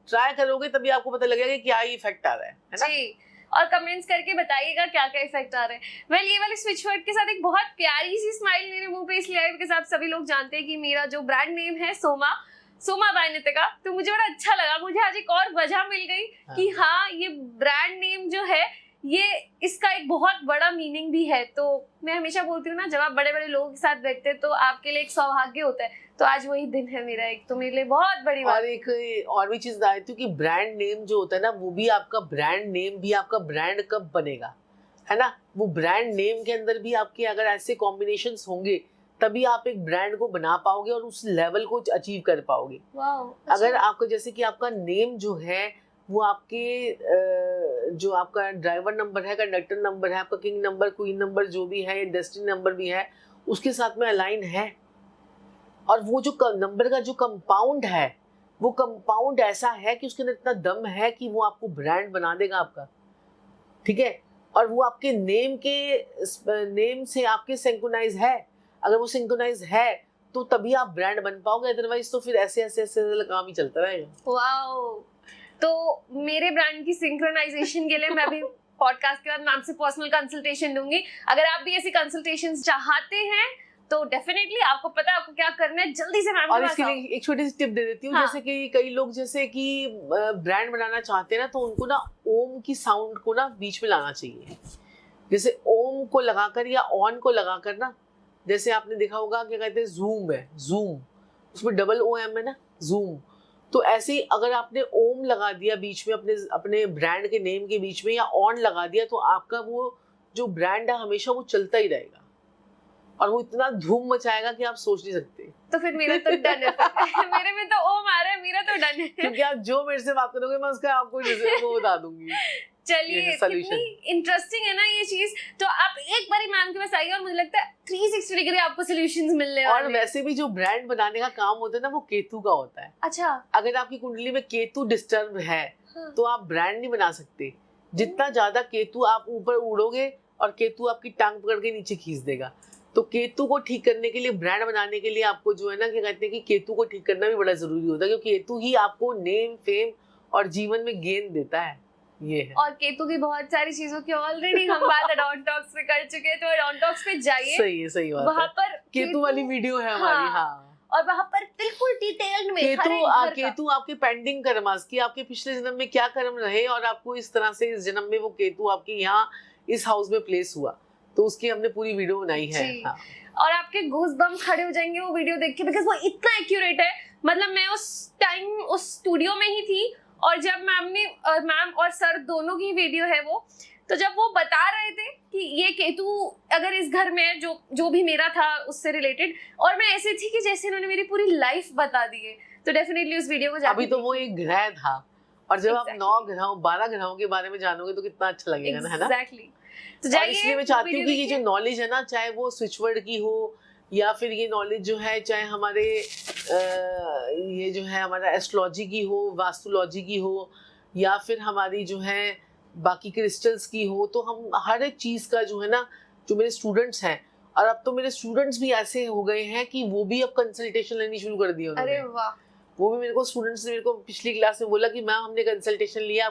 ट्राई करोगे तभी आपको पता लगेगा कि क्या इफेक्ट आ रहा है ना? जी। और कमेंट्स करके बताइएगा क्या क्या इफेक्ट आ रहा है। वेल, ये वाले स्विच वर्ड के साथ एक बहुत प्यारी सी स्माइल मेरे मुंह पे इसलिए आई बिकॉज़ आप सभी लोग जानते हैं कि मेरा जो ब्रांड नेम है सोमा बाय नितिका। तो मुझे बड़ा अच्छा लगा, मुझे आज एक और वजह मिल गई कि हाँ, ये ब्रांड नेम जो है ये, इसका एक बहुत बड़ा मीनिंग भी है। तो मैं हमेशा बोलती हूँ ना, जब आप बड़े बड़े लोगों के साथ बैठते हैं तो आपके लिए एक सौभाग्य होता है। तो आज वही दिन है मेरा एक, तो मेरे लिए बहुत बड़ी बात। और एक और भी चीज बताई थी कि ब्रांड नेम जो होता है ना, वो भी आपका ब्रांड नेम भी आपका ब्रांड कब बनेगा, है ना। वो ब्रांड नेम के अंदर भी आपके अगर ऐसे कॉम्बिनेशंस होंगे तभी आप एक ब्रांड को बना पाओगे और उस लेवल को अचीव कर पाओगे। अगर आपको, जैसे कि आपका नेम जो है वो आपके जो आपका ड्राइवर नंबर है, कंडक्टर नंबर है, आपका किंग नंबर, क्वीन नंबर जो भी है, डेस्टिनी नंबर भी है, उसके साथ में अलाइन है। और वो जो नंबर का जो कंपाउंड है, वो कंपाउंड ऐसा है कि उसके अंदर इतना दम है कि वो आपको ब्रांड बना देगा आपका, ठीक है। और वो आपके नेम से आपके सिंक्रोनाइज है। अगर वो सिंक्रोनाइज है तो तभी आप ब्रांड बन पाओगे, अदरवाइज तो फिर ऐसे ऐसे ऐसे काम ही चलता रहेगा। वाओ, तो मेरे ब्रांड की सिंक्रोनाइजेशन के लिए मैं भी पॉडकास्ट के बाद मैम से पर्सनल कंसल्टेशन लूंगी। अगर आप भी ऐसी कंसल्टेशंस चाहते हैं तो डेफिनेटली आपको पता है आपको क्या करना है, जल्दी से मैम। और इसके लिए एक छोटी सी टिप दे देती हूँ। हाँ। जैसे कि कई लोग जैसे कि ब्रांड बनाना चाहते हैं ना, तो उनको ना ओम की साउंड को ना बीच में लाना चाहिए। जैसे ओम को लगाकर या ऑन को लगाकर ना, जैसे आपने देखा होगा क्या कहते हैं जूम है, जूम, उसमें डबल ओ एम है ना, जूम। तो ऐसे ही अगर आपने ओम लगा दिया बीच में अपने ब्रांड के नेम के बीच में, या ऑन लगा दिया, तो आपका वो जो ब्रांड है हमेशा वो चलता ही रहेगा और वो इतना धूम मचाएगा कि आप सोच नहीं सकते। तो फिर मेरा तो डन है। मेरे में तो ओम आ रहा है, मेरा तो डन है। क्योंकि आप जो मेरे से बात करोगे मैं उसका आपको वो बता दूंगी। चलिए, कितनी इंटरेस्टिंग है ना ये चीज। तो आप एक बारी मैम के पास आइए और मुझे लगता है 360 डिग्री आपको सॉल्यूशंस मिलने वाले हैं। और वैसे भी जो ब्रांड बनाने का काम होता है ना, वो केतु का होता है। अच्छा। अगर आपकी कुंडली में केतु डिस्टर्ब है तो आप ब्रांड नहीं बना सकते। जितना ज्यादा केतु आप ऊपर उड़ोगे और केतु आपकी टांग पकड़ के नीचे खींच देगा। तो केतु को ठीक करने के लिए, ब्रांड बनाने के लिए आपको जो है ना, क्या कहते हैं कि केतु को ठीक करना भी बड़ा जरूरी होता है, क्योंकि केतु ही आपको नेम, फेम और जीवन में गेन देता है। ये है। और केतु की बहुत सारी चीजों की ऑलरेडी हम बात एडॉन टॉक्स पे कर चुके हैं, तो एडॉन टॉक्स पे जाइए। सही बात वहाँ पर केतु वाली वीडियो है हमारी। हाँ। और वहाँ पर बिल्कुल डिटेल्ड में केतु आपके पेंडिंग कर्मास की, आपके पिछले जन्म में क्या कर्म रहे और आपको इस तरह से इस जन्म में वो केतु आपके यहाँ इस हाउस में प्लेस हुआ, तो उसकी हमने पूरी वीडियो बनाई है। हाँ। और आपके गूज बम्स खड़े हो जाएंगे वो वीडियो देख के, बिकॉज वो इतना एक्यूरेट है। मतलब मैं उस टाइम उस स्टूडियो में ही थी, और जब मैम और सर दोनों की वीडियो है वो, तो जब वो बता रहे थे कि ये केतु अगर इस घर में है, जो भी मेरा था उससे रिलेटेड, और मैं ऐसी थी कि जैसे इन्होंने मेरी पूरी लाइफ बता दी है, तो डेफिनेटली उस वीडियो को जाके अभी तो वो एक ग्रह था, और जब आप 9 ग्रहों 12 ग्रहों के बारे में जानोगे तो कितना अच्छा लगेगा ना, है ना? एग्जैक्टली। तो जाइए, इसलिए मैं चाहती हूँ कि ये जो नॉलेज है ना, चाहे वो स्विच वर्ड की हो या फिर ये नॉलेज जो है चाहे हमारे ये जो है हमारा एस्ट्रोलॉजी की हो, वास्तुलॉजी की हो, या फिर हमारी जो है बाकी क्रिस्टल्स की हो, तो हम हर एक चीज़ का जो है ना, जो मेरे स्टूडेंट्स हैं, और अब तो मेरे स्टूडेंट्स भी ऐसे हो गए हैं कि वो भी अब कंसल्टेशन लेनी शुरू कर दी उन्होंने। अरे वाह। वो भी मेरे को स्टूडेंट्स ने मेरे को पिछली क्लास में बोला कि मैम हमने कंसल्टेशन लिया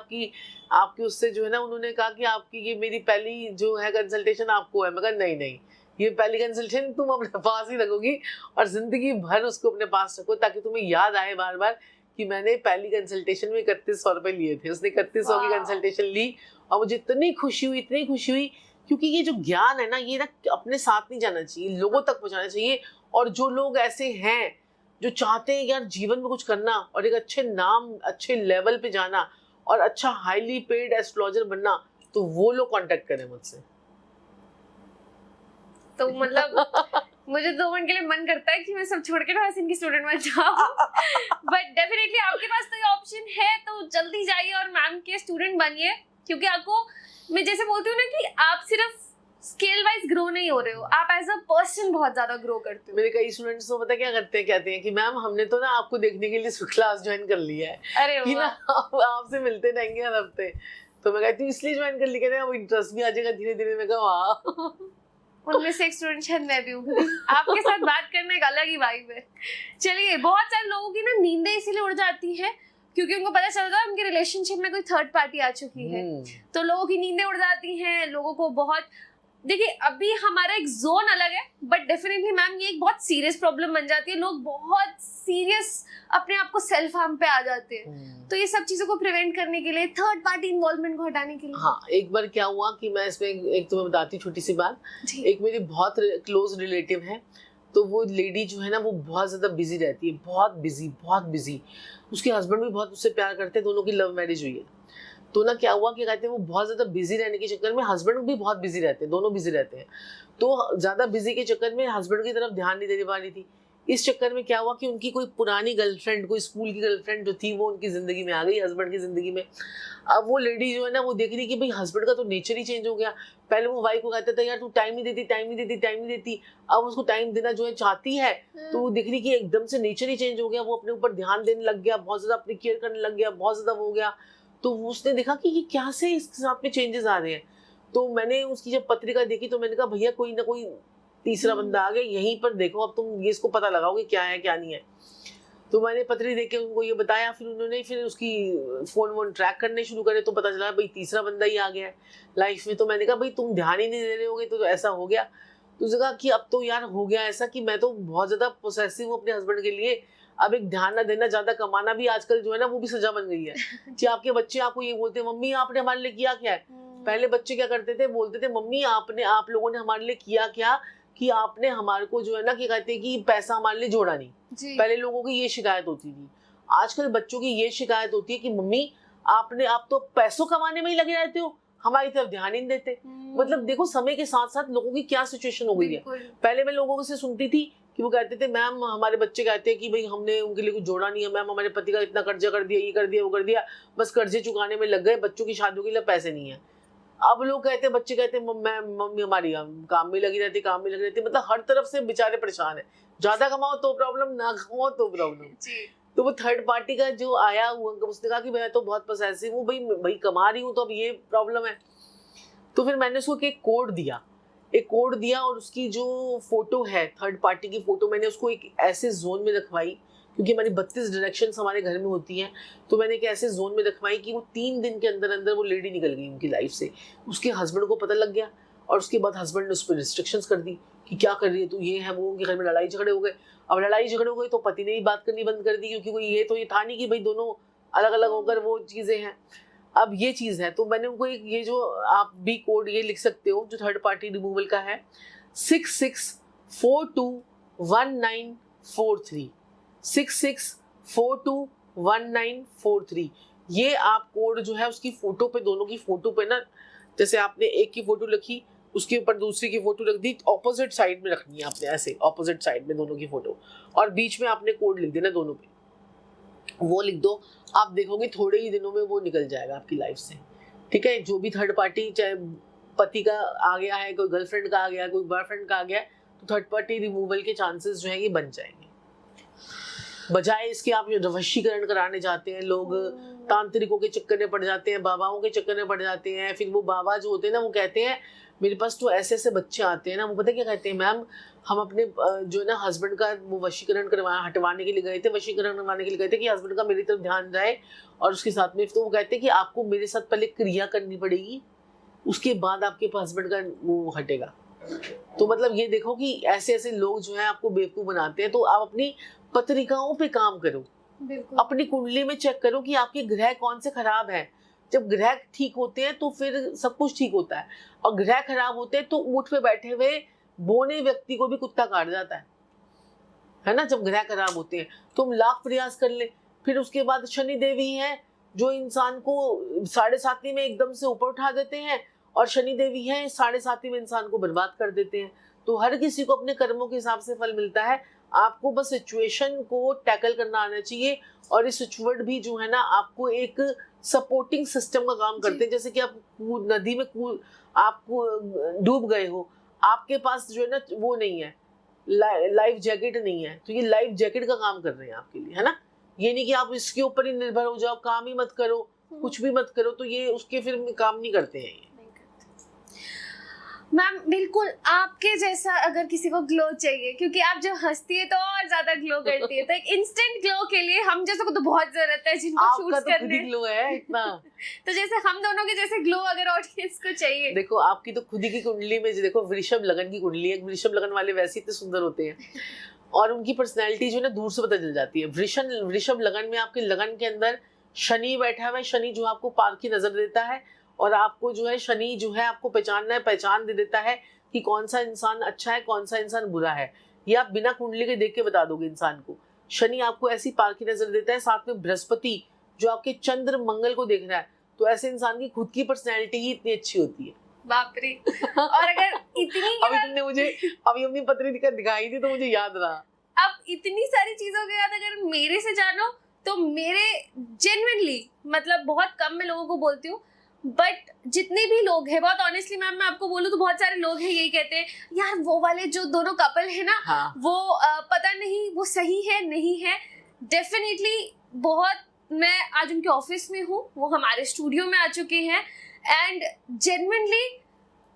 आपकी उससे जो है ना, उन्होंने कहा कि आपकी ये मेरी पहली जो है कंसल्टेशन आपको है। मैं कहा नहीं, ये पहली कंसल्टेशन तुम अपने पास ही रखोगी और जिंदगी भर उसको अपने पास रखो, ताकि तुम्हें याद आए बार बार कि मैंने पहली कंसल्टेशन में 3100 रुपए लिए थे। उसने 3100 की कंसल्टेशन ली और मुझे इतनी खुशी हुई, क्योंकि ये जो ज्ञान है ना, ये ना अपने साथ नहीं जाना चाहिए, लोगों तक पहुंचाना चाहिए। और जो लोग ऐसे हैं जो चाहते हैं यार जीवन में कुछ करना और एक अच्छे नाम, अच्छे लेवल पे जाना और अच्छा हाईली पेड एस्ट्रोलॉजर बनना, तो वो लोग कांटेक्ट करें मुझसे। तो मतलब मुझे 2 मिनट के लिए मन करता है कि मैं सब छोड़ के ना बस इनकी स्टूडेंट बन जाऊं। बट डेफिनेटली आपके पास तो ये ऑप्शन है, तो जल्दी जाइए और मैम के स्टूडेंट बनिए, क्योंकि आपको, मैं जैसे बोलती हूँ ना कि आप सिर्फ स्केल वाइज ग्रो नहीं हो रहे हो, आप एज अ पर्सन बहुत ज्यादा ग्रो करते हो। मेरे कई स्टूडेंट्स तो पता क्या करते हैं, कहते हैं कि मैम हमने तो ना आपको देखने के लिए क्लास ज्वाइन कर लिया है। अरे कि ना आपसे मिलते रहेंगे हर हफ्ते। तो मैं कहती हूँ इसलिए ज्वाइन कर लिया, अब इंटरेस्ट भी आ जाएगा धीरे धीरे। मैं कहा वाह। उनमें से एक स्टूडेंट शायद मैं भी हूँ। आपके साथ बात करने का अलग ही वाइब है। चलिए, बहुत सारे लोगों की ना नींदें इसीलिए उड़ जाती है क्योंकि उनको पता चल रहा है उनके रिलेशनशिप में कोई थर्ड पार्टी आ चुकी है, तो लोगों की नींदें उड़ जाती हैं। लोगों को बहुत, देखिए अभी हमारा एक जोन अलग है, बट डेफिनेटली मैम ये एक बहुत सीरियस प्रॉब्लम बन जाती है। लोग बहुत सीरियस अपने आप को सेल्फ हार्म पे आ जाते हैं। तो ये सब चीजों को प्रिवेंट करने के लिए, थर्ड पार्टी इन्वॉल्वमेंट को हटाने के लिए, हाँ, एक बार क्या हुआ कि मैं इसमें एक तुम्हें बताती हूँ छोटी सी बात। एक मेरी बहुत क्लोज रिलेटिव है, तो वो लेडी जो है ना वो बहुत ज्यादा बिजी रहती है, बहुत बिजी। उसके हस्बैंड भी बहुत उससे प्यार करते हैं, दोनों की लव मैरिज हुई है। तो ना क्या हुआ कि कहते हैं वो बहुत ज्यादा बिजी रहने के चक्कर में, हस्बैंड भी बहुत बिजी रहते हैं, दोनों बिजी रहते हैं। तो ज्यादा बिजी के चक्कर में हस्बैंड की तरफ ध्यान नहीं दे पा रही थी। इस चक्कर में क्या हुआ कि उनकी कोई पुरानी गर्लफ्रेंड, कोई स्कूल की गर्लफ्रेंड जो थी, वो उनकी जिंदगी में आ गई, हस्बैंड की जिंदगी में। अब वो लेडी जो है ना वो देख रही कि भाई हस्बैंड का तो नेचर ही चेंज हो गया। पहले वो वाइफ को कहता था यार तू टाइम नहीं देती, अब उसको टाइम देना जो है चाहती है, तो वो देख रही कि एकदम से नेचर ही चेंज हो गया। वो अपने ऊपर ध्यान देने लग गया, बहुत ज्यादा अपनी केयर करने लग गया, बहुत ज्यादा हो गया। तो उसने देखा कि ये क्या से इसके साथ में चेंजेस आ रहे हैं। तो मैंने उसकी जब पत्रिका देखी तो मैंने कहा भैया कोई ना कोई तीसरा बंदा आ गया, यहीं पर देखो, अब तुम ये इसको पता लगाओगे क्या है क्या नहीं है। तो मैंने पत्री देख के उनको ये बताया, फिर उन्होंने फिर उसकी फोन ट्रैक करने शुरू करे, तो पता चला भाई तीसरा बंदा ही आ गया है लाइफ में। तो मैंने कहा भाई तुम ध्यान ही नहीं दे रहे होगे तो ऐसा हो गया। तो उसने कहा कि अब तो यार हो गया ऐसा कि मैं तो बहुत ज्यादा पोसेसिव हूँ अपने हस्बैंड के लिए, अब एक ध्यान ना देना, ज्यादा कमाना भी आजकल जो है ना वो भी सजा बन गई है। कि आपके बच्चे आपको ये बोलते हैं मम्मी आपने हमारे लिए किया क्या है। पहले बच्चे क्या करते थे, बोलते थे मम्मी आप लोगों ने हमारे लिए किया क्या, कि आपने हमारे को जो है ना कि कहते हैं कि पैसा हमारे लिए जोड़ा नहीं। पहले लोगों की ये शिकायत होती थी। आजकल बच्चों की ये शिकायत होती है कि मम्मी आप तो पैसों कमाने में ही लगे रहते हो, हमारी तरफ ध्यान ही नहीं देते। मतलब देखो समय के साथ साथ लोगों की क्या सिचुएशन हो गई है। पहले मैं लोगों से सुनती थी कि वो कहते थे मैम हमारे बच्चे कहते हैं कि भाई हमने उनके लिए कुछ जोड़ा नहीं है, मैम हमारे पति का इतना कर्जा कर दिया, ये कर दिया वो कर दिया, बस कर्जे चुकाने में लग गए, बच्चों की शादियों के लिए पैसे नहीं है। अब लोग कहते हैं, बच्चे कहते हैं मम्मी हमारी काम में लगी रहती, मतलब हर तरफ से बेचारे परेशान है। ज्यादा कमाओ तो प्रॉब्लम, ना कमाओ तो प्रॉब्लम। तो वो थर्ड पार्टी का जो आया हुआ, उसने कहा कि मैं तो बहुत पोसेसिव हूँ, भाई कमा रही हूँ तो अब ये प्रॉब्लम है। तो फिर मैंने उसको एक कोड दिया और उसकी जो फोटो है थर्ड पार्टी की फोटो मैंने उसको एक ऐसे जोन में रखवाई, क्योंकि हमारी 32 डायरेक्शंस हमारे घर में होती हैं, तो मैंने एक ऐसे जोन में रखवाई कि वो 3 दिन के अंदर अंदर वो लेडी निकल गई उनकी लाइफ से। उसके हस्बैंड को पता लग गया और उसके बाद हस्बैंड ने उस पर रिस्ट्रिक्शंस कर दी कि क्या कर रही है तू, ये है वो। उनके घर में लड़ाई झगड़े हो गए। अब लड़ाई झगड़े हो गए तो पति ने भी बात करनी बंद कर दी, क्योंकि कोई ये था नहीं कि भाई दोनों अलग अलग होकर वो चीज़ें हैं। अब ये चीज़ है, तो मैंने उनको एक ये जो आप भी कोड ये लिख सकते हो जो थर्ड पार्टी रिमूवल का है, 66421943, 66421943। ये आप कोड जो है उसकी फोटो पे, दोनों की फोटो पे ना, जैसे आपने एक की फोटो लिखी उसके ऊपर दूसरी की फोटो रख दी, ऑपोजिट साइड में रखनी है आपने, ऐसे ऑपोजिट साइड में दोनों की फोटो, और बीच में आपने कोड लिख देना दोनों पे। वो लिख दो, आप देखोगे थोड़े ही दिनों में वो निकल जाएगा आपकी लाइफ से। ठीक है, जो भी थर्ड पार्टी, चाहे पति का आ गया है, कोई गर्लफ्रेंड का आ गया, कोई बॉयफ्रेंड का आ गया, तो थर्ड पार्टी रिमूवल के चांसेस जो है ये बन जाएंगे। बजाय इसके आप वशीकरण कराने जाते हैं लोग, तांत्रिकों के चक्कर में पड़ जाते हैं, बाबाओं के चक्कर में पड़ जाते हैं। फिर वो बाबा जो होते हैं ना, वो कहते हैं मेरे पास तो ऐसे ऐसे बच्चे आते हैं ना, वो पता क्या कहते हैं, मैम हम अपने जो है ना हस्बैंड का वो वशीकरण हटवाने के लिए गए थे, वशीकरण करवाने के लिए गए थे कि हस्बैंड का मेरी तरफ ध्यान जाए, और उसके साथ में तो वो कहते हैं कि आपको मेरे साथ पहले क्रिया करनी पड़ेगी, उसके बाद आपके हस्बैंड का वो हटेगा। तो मतलब ये देखो कि ऐसे ऐसे लोग जो है आपको बेवकूफ बनाते हैं। तो आप अपनी पत्रिकाओं पे काम करो, अपनी कुंडली में चेक करो कि आपके ग्रह कौन से खराब हैं। जब ग्रह ठीक होते हैं तो फिर सब कुछ ठीक होता है, और ग्रह खराब होते हैं तो ऊँट पे बैठे हुए बोने व्यक्ति को भी कुत्ता काट जाता है ना। जब ग्रह खराब होते हैं तो हम लाख प्रयास कर ले। फिर उसके बाद शनि देवी है जो इंसान को 7.5 में एकदम से ऊपर उठा देते हैं, और शनि देवी है 7.5 में इंसान को बर्बाद कर देते हैं। तो हर किसी को अपने कर्मों के हिसाब से फल मिलता है। आपको बस सिचुएशन को टैकल करना आना चाहिए, और इस सिचुएट भी जो है ना आपको एक सपोर्टिंग सिस्टम का काम करते हैं। जैसे कि आप नदी में आपको डूब गए हो, आपके पास जो है ना वो नहीं है, लाइफ जैकेट नहीं है, तो ये लाइफ जैकेट का काम कर रहे हैं आपके लिए, है ना। ये नहीं कि आप इसके ऊपर ही निर्भर हो जाओ, काम ही मत करो, कुछ भी मत करो, तो ये उसके फिर काम नहीं करते हैं ये। मैम बिल्कुल आपके जैसा अगर किसी को ग्लो चाहिए, क्योंकि आप जब हंसती है तो और ज्यादा ग्लो करती है, तो एक इंस्टेंट ग्लो के लिए हम जैसे को तो बहुत जरूरत है जिनको शूट्स तो करने ग्लो है इतना। तो जैसे हम दोनों के जैसे ग्लो अगर ऑडियंस को चाहिए, देखो आपकी तो खुद ही की कुंडली में देखो वृषभ लगन की कुंडली है, वृषभ लगन वाले वैसे इतने सुंदर होते हैं, और उनकी पर्सनैलिटी जो है ना दूर से पता चल जाती है। वृषभ लगन में आपके लगन के अंदर शनि बैठा हुआ है, शनि जो आपको पार की नजर देता है, और आपको जो है शनि जो है आपको पहचानना है, पहचान दे देता है कि कौन सा इंसान अच्छा है, कौन सा इंसान बुरा है। ये आप बिना कुंडली के देख के बता दोगे इंसान को। शनि आपको ऐसी पार की नजर देता है, साथ में बृहस्पति जो आपके चंद्र मंगल को देख रहा है, तो ऐसे इंसान की खुद की पर्सनैलिटी ही इतनी अच्छी होती है। बाप रे। और अगर इतनी अभी तुमने मुझे अभी अपनी पत्री दिखाई थी तो मुझे याद रहा। अब इतनी सारी चीजों के बाद अगर मेरे से जानो तो मेरे जेन्युइनली मतलब बहुत कम मैं लोगों को बोलती हूँ, बट जितने भी लोग हैं, बहुत ऑनेस्टली मैम मैं आपको बोलूँ तो बहुत सारे लोग हैं यही कहते हैं यार वो वाले जो दोनों कपल है ना, हाँ। वो पता नहीं वो सही है नहीं है। डेफिनेटली बहुत, मैं आज उनके ऑफिस में हूँ, वो हमारे स्टूडियो में आ चुके हैं, एंड जेन्युइनली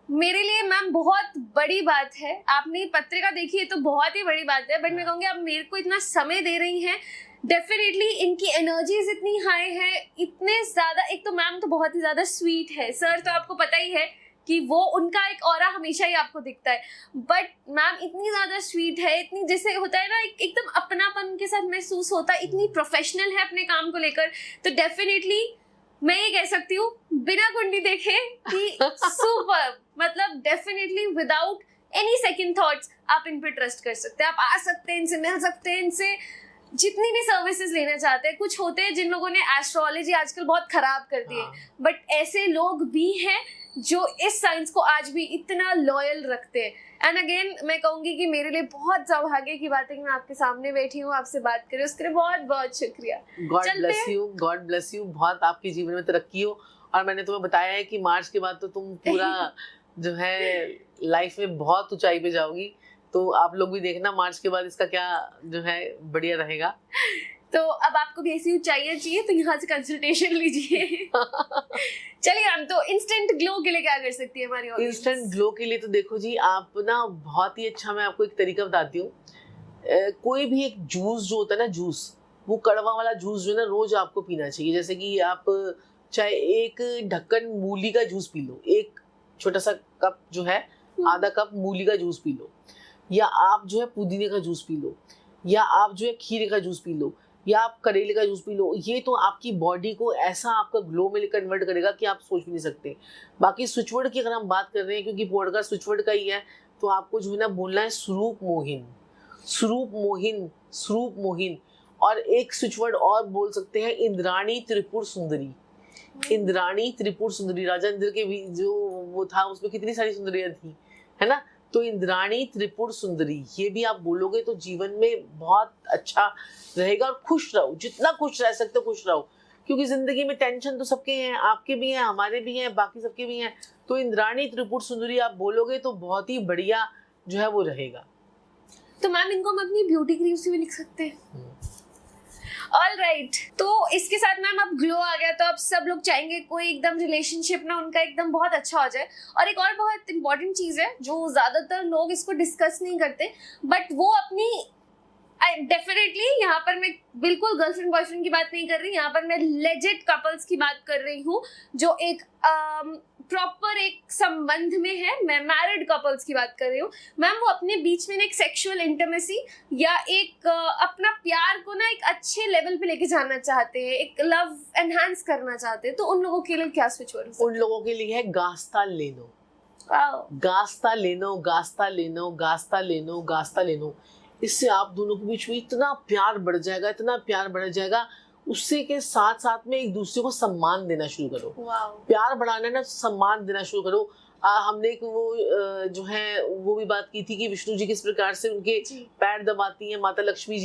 मेरे लिए मैम बहुत बड़ी बात है। आपने पत्रिका देखी है तो बहुत ही बड़ी बात है, बट मैं कहूँगी आप मेरे को इतना समय दे रही हैं। डेफिनेटली इनकी एनर्जीज इतनी हाई है, इतने ज्यादा। एक तो मैम तो बहुत ही ज्यादा स्वीट है, सर तो आपको पता ही है कि वो उनका एक ऑरा हमेशा ही आपको दिखता है, बट मैम इतनी ज्यादा स्वीट है, इतनी जैसे होता है ना एकदम अपनापन के साथ महसूस होता है, इतनी प्रोफेशनल है अपने काम को लेकर। तो डेफिनेटली मैं ये कह सकती हूँ बिना कुंडली देखे कि सुपर, मतलब definitely without any second thoughts आप इन पे ट्रस्ट कर सकते हैं। आप आ सकते हैं, इनसे मिल सकते हैं, इनसे जितनी भी सर्विसेज लेना चाहते हैं। कुछ होते हैं जिन लोगों ने एस्ट्रोलॉजी आजकल बहुत खराब कर दी है, बट ऐसे लोग भी हैं जो इस साइंस को आज भी इतना लॉयल रखते हैं। एंड अगेन मैं कहूंगी कि मेरे लिए बहुत सौभाग्य की बात है कि मैं आपके सामने बैठी हूँ, आपसे बात करें, उसके लिए बहुत बहुत शुक्रिया। गॉड ब्लेस यू, बहुत आपके जीवन में तरक्की हो। और मैंने तुम्हें बताया है कि मार्च के बाद तो तुम पूरा जो है लाइफ में बहुत ऊंचाई पे जाओगी, तो आप लोग भी देखना मार्च के बाद इसका क्या जो है बढ़िया रहेगा। तो अब आपको भी ऐसी ऊंचाइयां चाहिए तो यहाँ से कंसल्टेशन लीजिए। चलिए मैम, तो इंस्टेंट ग्लो के लिए क्या कर सकती है हमारी ऑडियंस? इंस्टेंट ग्लो के लिए तो देखो जी, आप ना बहुत ही अच्छा, मैं आपको एक तरीका बताती हूँ। कोई भी एक जूस जो होता है ना, जूस, वो कड़वा वाला जूस जो है ना, रोज आपको पीना चाहिए। जैसे कि आप चाहे एक ढक्कन मूली का जूस पी लो, एक छोटा सा कप जो है, आधा कप मूली का जूस पी लो, या आप जो है पुदीने का जूस पी लो, या आप जो है खीरे का जूस पी लो, या आप करेले का जूस पी लो। ये तो आपकी बॉडी को ऐसा आपका ग्लो में कन्वर्ट करेगा कि आप सोच भी नहीं सकते। बाकी स्विच वर्ड की अगर हम बात कर रहे हैं, क्योंकि पॉडकास्ट स्विच वर्ड का ही है, तो आपको जो है ना बोलना है स्वरूप मोहिन, स्वरूप मोहिन, स्वरूप मोहिन। और एक स्विच वर्ड और बोल सकते हैं, इंद्राणी त्रिपुर सुंदरी। इंद्राणी त्रिपुर सुंदरी, राजा इंद्र के भी जो वो था, उसमें कितनी सारी सुंदरियां थी, है ना। तो इंद्राणी त्रिपुर सुंदरी, ये भी आप बोलोगे तो जीवन में बहुत अच्छा रहेगा। और खुश रहो, जितना खुश रह सकते हो खुश रहो, क्योंकि जिंदगी में टेंशन तो सबके हैं, आपके भी हैं, हमारे भी हैं, बाकी सबके भी हैं। तो इंद्राणी त्रिपुर सुंदरी आप बोलोगे तो बहुत ही बढ़िया जो है वो रहेगा। तो मैम, इनको हम अपनी ब्यूटी क्रीम से भी लिख सकते हैं। ऑल राइट, तो इसके साथ मैम अब ग्लो आ गया, तो अब सब लोग चाहेंगे कोई एकदम रिलेशनशिप ना उनका एकदम बहुत अच्छा हो जाए। और एक और बहुत इंपॉर्टेंट चीज है जो ज्यादातर लोग इसको डिस्कस नहीं करते, बट वो अपनी डेफिनेटली, यहाँ पर मैं बिल्कुल गर्लफ्रेंड बॉयफ्रेंड की बात नहीं कर रही, यहाँ पर मैं लेजिट कपल्स की बात कर रही हूँ जो एक प्रॉपर एक संबंध में है। मैं मैरिड कपल्स की बात कर रही हूँ मैम। वो अपने बीच में एक सेक्सुअल इंटीमेसी या एक अपना प्यार को ना एक अच्छे लेवल पे लेके जाना चाहते हैं, एक लव एनहांस करना चाहते हैं, तो उन लोगों के लिए क्या स्विच वर्ड? उन लोगों के लिए है गास्ता लेनो। गास्ता लेनो, गास्ता लेनो, गास्ता लेनो, गास्ता लेनो। इससे आप दोनों के बीच में इतना प्यार बढ़ जाएगा, इतना प्यार बढ़ जाएगा। उससे के साथ साथ में एक दूसरे को सम्मान देना शुरू करो। प्यार बढ़ाना ना, सम्मान देना शुरू करो। हमने एक वो जो है वो भी बात की थी कि विष्णु जी किस प्रकार से उनके पैर दबाती हैं, माता लक्ष्मी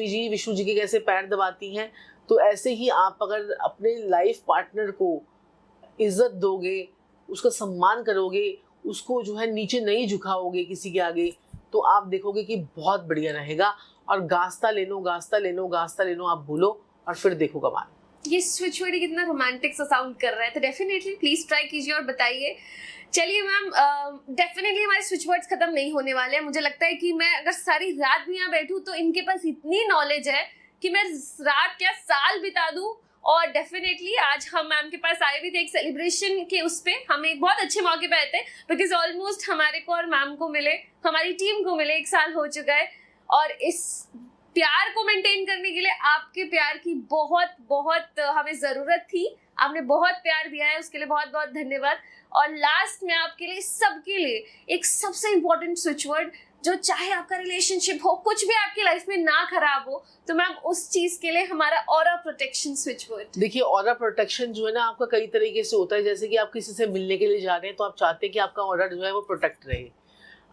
जी विष्णु जी के कैसे पैर दबाती हैं। तो ऐसे ही आप अगर अपने लाइफ पार्टनर को इज्जत दोगे, उसका सम्मान करोगे, उसको जो है नीचे नहीं झुकाओगे किसी के आगे, तो आप देखोगे कि बहुत बढ़िया रहेगा। और गास्ता लेनो, गास्ता लेनो, गास्ता लेनो आप बोलो और फिर देखो कमाल। ये स्विच वर्ड कितना रोमांटिक सा साउंड कर रहा है, तो डेफिनेटली प्लीज ट्राई कीजिए और बताइए। चलिए मैम, डेफिनेटली हमारे स्विच वर्ड्स खत्म नहीं होने वाले हैं। मुझे लगता है कि मैं अगर सारी रात भी यहाँ बैठूं तो इनके पास इतनी नॉलेज है कि मैं रात क्या साल बिता दूं। और डेफिनेटली आज हम मैम के पास आए भी थे एक सेलिब्रेशन के उस पे, हम एक बहुत अच्छे मौके पे आए थे, बिकॉज ऑलमोस्ट हमारे को और मैम को मिले, हमारी टीम को मिले 1 साल हो चुका है। और इस प्यार को मेंटेन करने के लिए आपके प्यार की बहुत बहुत हमें जरूरत थी। आपने बहुत प्यार दिया है, उसके लिए बहुत बहुत धन्यवाद। और लास्ट में आपके लिए, सबके लिए एक सबसे इम्पोर्टेंट स्विच वर्ड, जो चाहे आपका रिलेशनशिप हो, कुछ भी आपकी लाइफ में ना खराब हो, तो मैम उस चीज के लिए हमारा ऑरा प्रोटेक्शन स्विच वर्ड। देखिए, ऑरा प्रोटेक्शन जो है ना आपका कई तरीके से होता है। जैसे कि आप किसी से मिलने के लिए जा रहे हैं तो आप चाहते हैं कि आपका ऑरा जो है वो प्रोटेक्ट रहे,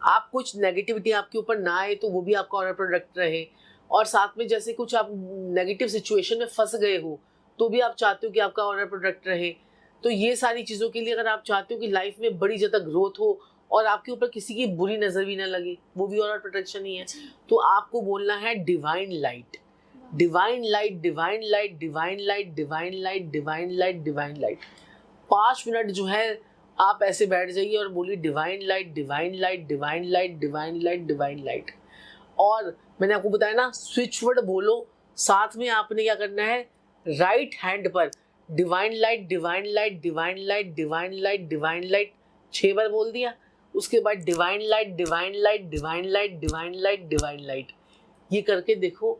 आप कुछ नेगेटिविटी आपके ऊपर ना आए, तो वो भी आपका ऑरा प्रोटेक्ट रहे। और साथ में जैसे कुछ आप नेगेटिव सिचुएशन में फंस गए हो तो भी आप चाहते हो कि आपका ऑरा प्रोटेक्ट रहे। तो ये सारी चीज़ों के लिए अगर आप चाहते हो कि लाइफ में बड़ी ज़्यादा ग्रोथ हो और आपके ऊपर किसी की बुरी नज़र भी ना लगे, वो भी ऑरा प्रोटेक्शन ही है। तो आपको बोलना है divine light, divine light, divine light, divine light, divine light, divine light, divine light. 5 minute जो है आप ऐसे बैठ जाइए और बोलिए divine light, divine light, divine light, divine light, divine light. और मैंने आपको बताया ना, स्विच वर्ड बोलो, साथ में आपने क्या करना है, राइट हैंड पर divine light, divine light, divine light, divine light, divine light 6 बार बोल दिया। उसके बाद divine light, divine light, divine light, divine light, divine light, ये करके देखो।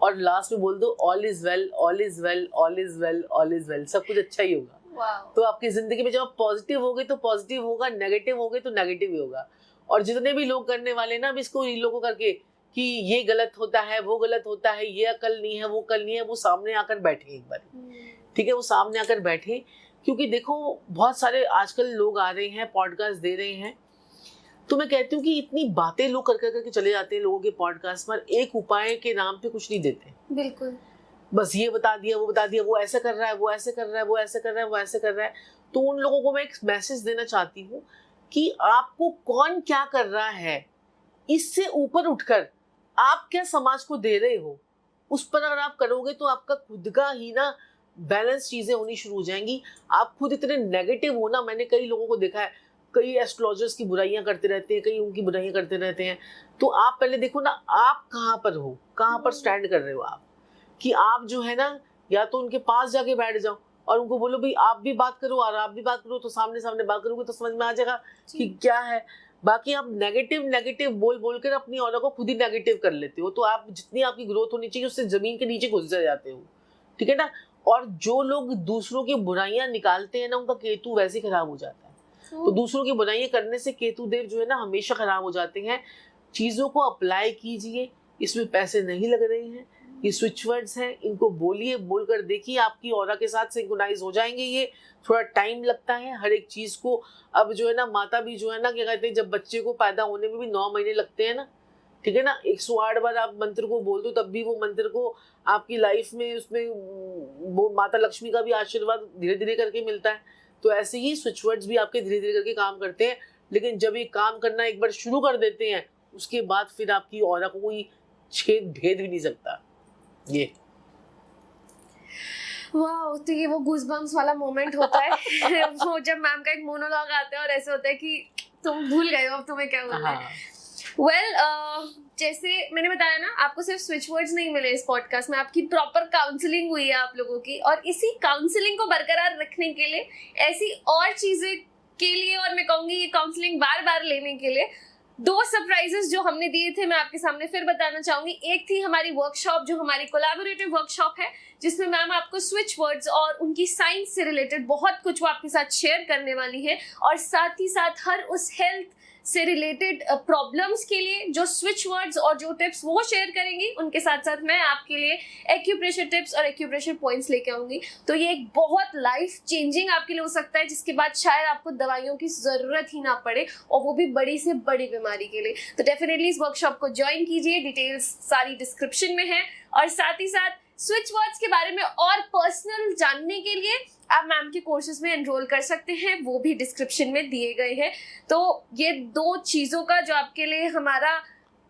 और लास्ट में बोल दो all is well, all is well, all is well, all is well, सब कुछ अच्छा ही होगा। तो आपकी जिंदगी में जब आप पॉजिटिव होगे तो पॉजिटिव होगा, नेगेटिव होगे तो नेगेटिव ही होगा। और जितने भी लोग करने वाले ना, अब इसको इन लोगों करके कि ये गलत होता है, वो गलत होता है, ये अकल नहीं है, वो अकल नहीं है, वो सामने आकर बैठे एक बार, ठीक है, वो सामने आकर बैठे। क्योंकि देखो बहुत सारे आजकल लोग आ रहे हैं, पॉडकास्ट दे रहे हैं, तो मैं कहती हूँ कि इतनी बातें लोग कर करके चले जाते हैं लोगों के पॉडकास्ट पर, एक उपाय के नाम पे कुछ नहीं देते। बिल्कुल, बस ये बता दिया, वो बता दिया, वो ऐसा कर रहा है, वो ऐसे कर रहा है, वो ऐसे कर रहा है, वो ऐसे कर रहा है। तो उन लोगों को मैं एक मैसेज देना चाहती हूँ कि आपको कौन क्या कर रहा है, इससे ऊपर उठकर आप क्या समाज को दे रहे हो, उस पर अगर आप करोगे तो आपका खुद का ही ना बैलेंस चीजें होनी शुरू हो जाएंगी। आप खुद इतने नेगेटिव हो ना, मैंने कई लोगों को देखा है, कई एस्ट्रोलॉजर्स की बुराइयां करते रहते हैं, कई उनकी बुराइयां करते रहते हैं। तो आप पहले देखो ना, आप कहाँ पर हो, कहाँ पर स्टैंड कर रहे हो आप, कि आप जो है ना, या तो उनके पास जाके बैठ जाओ और उनको बोलो भाई आप भी बात करो और आप भी बात करो, तो सामने सामने बात करोगे तो समझ में आ जाएगा कि क्या है। बाकी आप नेगेटिव नेगेटिव बोल बोल कर अपनी औरत को खुद ही नेगेटिव कर लेते हो, तो आप जितनी आपकी ग्रोथ होनी चाहिए उससे जमीन के नीचे घुस जाते हो, ठीक है ना। और जो लोग दूसरों की बुराइयां निकालते हैं ना, उनका केतु वैसे खराब हो जाता है। तो दूसरों की बुराइयां करने से केतु देव जो है ना हमेशा खराब हो जाते हैं। चीजों को अप्लाई कीजिए, इसमें पैसे नहीं लग रहे हैं, ये स्विच वर्ड्स हैं, इनको बोलिए, बोलकर देखिए, आपकी ऑरा के साथ सिंक्रोनाइज हो जाएंगे। ये थोड़ा टाइम लगता है हर एक चीज को। अब जो है ना, माता भी जो है ना, क्या कहते हैं, जब बच्चे को पैदा होने में भी 9 महीने लगते हैं ना, ठीक है ना, 108 बार आप मंत्र को बोल दो तब भी वो मंत्र को आपकी लाइफ में, उसमें वो माता लक्ष्मी का भी आशीर्वाद धीरे धीरे करके मिलता है। तो ऐसे ही स्विच वर्ड्स भी आपके धीरे धीरे करके काम करते हैं। लेकिन जब ये काम करना एक बार शुरू कर देते हैं, उसके बाद फिर आपकी ऑरा को कोई छेद भेद भी नहीं सकता। ये वाह, तो ये वो गूज़बम्प्स वाला मोमेंट होता है वो जब मैम का एक मोनोलॉग आता है और ऐसे होता है कि तुम भूल गए हो अब तुम्हें क्या बोलना है। वेल, जैसे मैंने बताया ना, आपको सिर्फ स्विच वर्ड्स नहीं मिले इस पॉडकास्ट में, आपकी प्रॉपर काउंसलिंग हुई है आप लोगों की। और इसी काउंसलिंग को बरकरार रखने के लिए, ऐसी और चीजें के लिए, और मैं कहूंगी ये काउंसलिंग बार बार लेने के लिए 2 सरप्राइजेस जो हमने दिए थे, मैं आपके सामने फिर बताना चाहूंगी। एक थी हमारी वर्कशॉप, जो हमारी कोलैबोरेटिव वर्कशॉप है, जिसमें मैम आपको स्विच वर्ड्स और उनकी साइंस से रिलेटेड बहुत कुछ वो आपके साथ शेयर करने वाली है। और साथ ही साथ हर उस हेल्थ से रिलेटेड प्रॉब्लम्स के लिए जो स्विच वर्ड्स और जो टिप्स वो शेयर करेंगी, उनके साथ साथ मैं आपके लिए एक्यूप्रेशर टिप्स और एक्यूप्रेशर पॉइंट्स लेके आऊंगी। तो ये एक बहुत लाइफ चेंजिंग आपके लिए हो सकता है, जिसके बाद शायद आपको दवाइयों की जरूरत ही ना पड़े, और वो भी बड़ी से बड़ी बीमारी के लिए। तो डेफिनेटली इस वर्कशॉप को ज्वाइन कीजिए, डिटेल्स सारी डिस्क्रिप्शन में है। और साथ ही साथ स्विच वर्ड्स के बारे में और पर्सनल जानने के लिए आप मैम के कोर्सेज में एनरोल कर सकते हैं, वो भी डिस्क्रिप्शन में दिए गए हैं। तो ये 2 चीजों का जो आपके लिए हमारा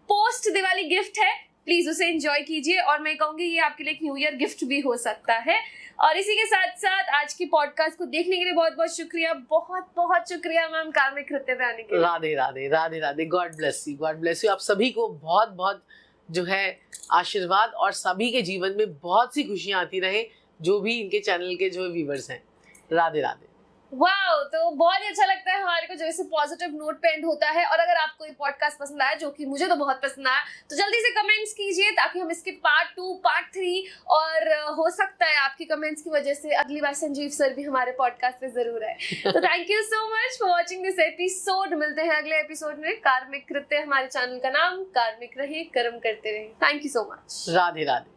पोस्ट दिवाली गिफ्ट है, प्लीज उसे एंजॉय कीजिए। और मैं कहूंगी ये आपके लिए एक न्यू ईयर गिफ्ट भी हो सकता है। और इसी के साथ साथ आज की पॉडकास्ट को देखने के लिए बहुत बहुत शुक्रिया, बहुत बहुत शुक्रिया मैम कार्मिक कृत्य पे आने के लिए। Radhe Radhe Radhe Radhe, God bless you, God bless you. आप सभी को बहुत बहुत जो है आशीर्वाद, और सभी के जीवन में बहुत सी खुशियां आती रहे, जो भी इनके चैनल के जो व्यूवर्स हैं। राधे राधे। वाओ, तो बहुत ही अच्छा लगता है हमारे को जब ऐसे पॉजिटिव नोट पे एंड होता है। और अगर आपको ये पॉडकास्ट पसंद आया, जो कि मुझे तो बहुत पसंद आया, तो जल्दी से कमेंट्स कीजिए, ताकि हम इसके पार्ट 2, पार्ट 3, और हो सकता है आपकी कमेंट्स की वजह से अगली बार संजीव सर भी हमारे पॉडकास्ट पे जरूर आए। तो thank you so much for watching this episode. मिलते हैं अगले एपिसोड में। कार्मिक कृत्य हमारे चैनल का नाम, कार्मिक रहे, कर्म करते रहे। Thank you so much. Radhe Radhe.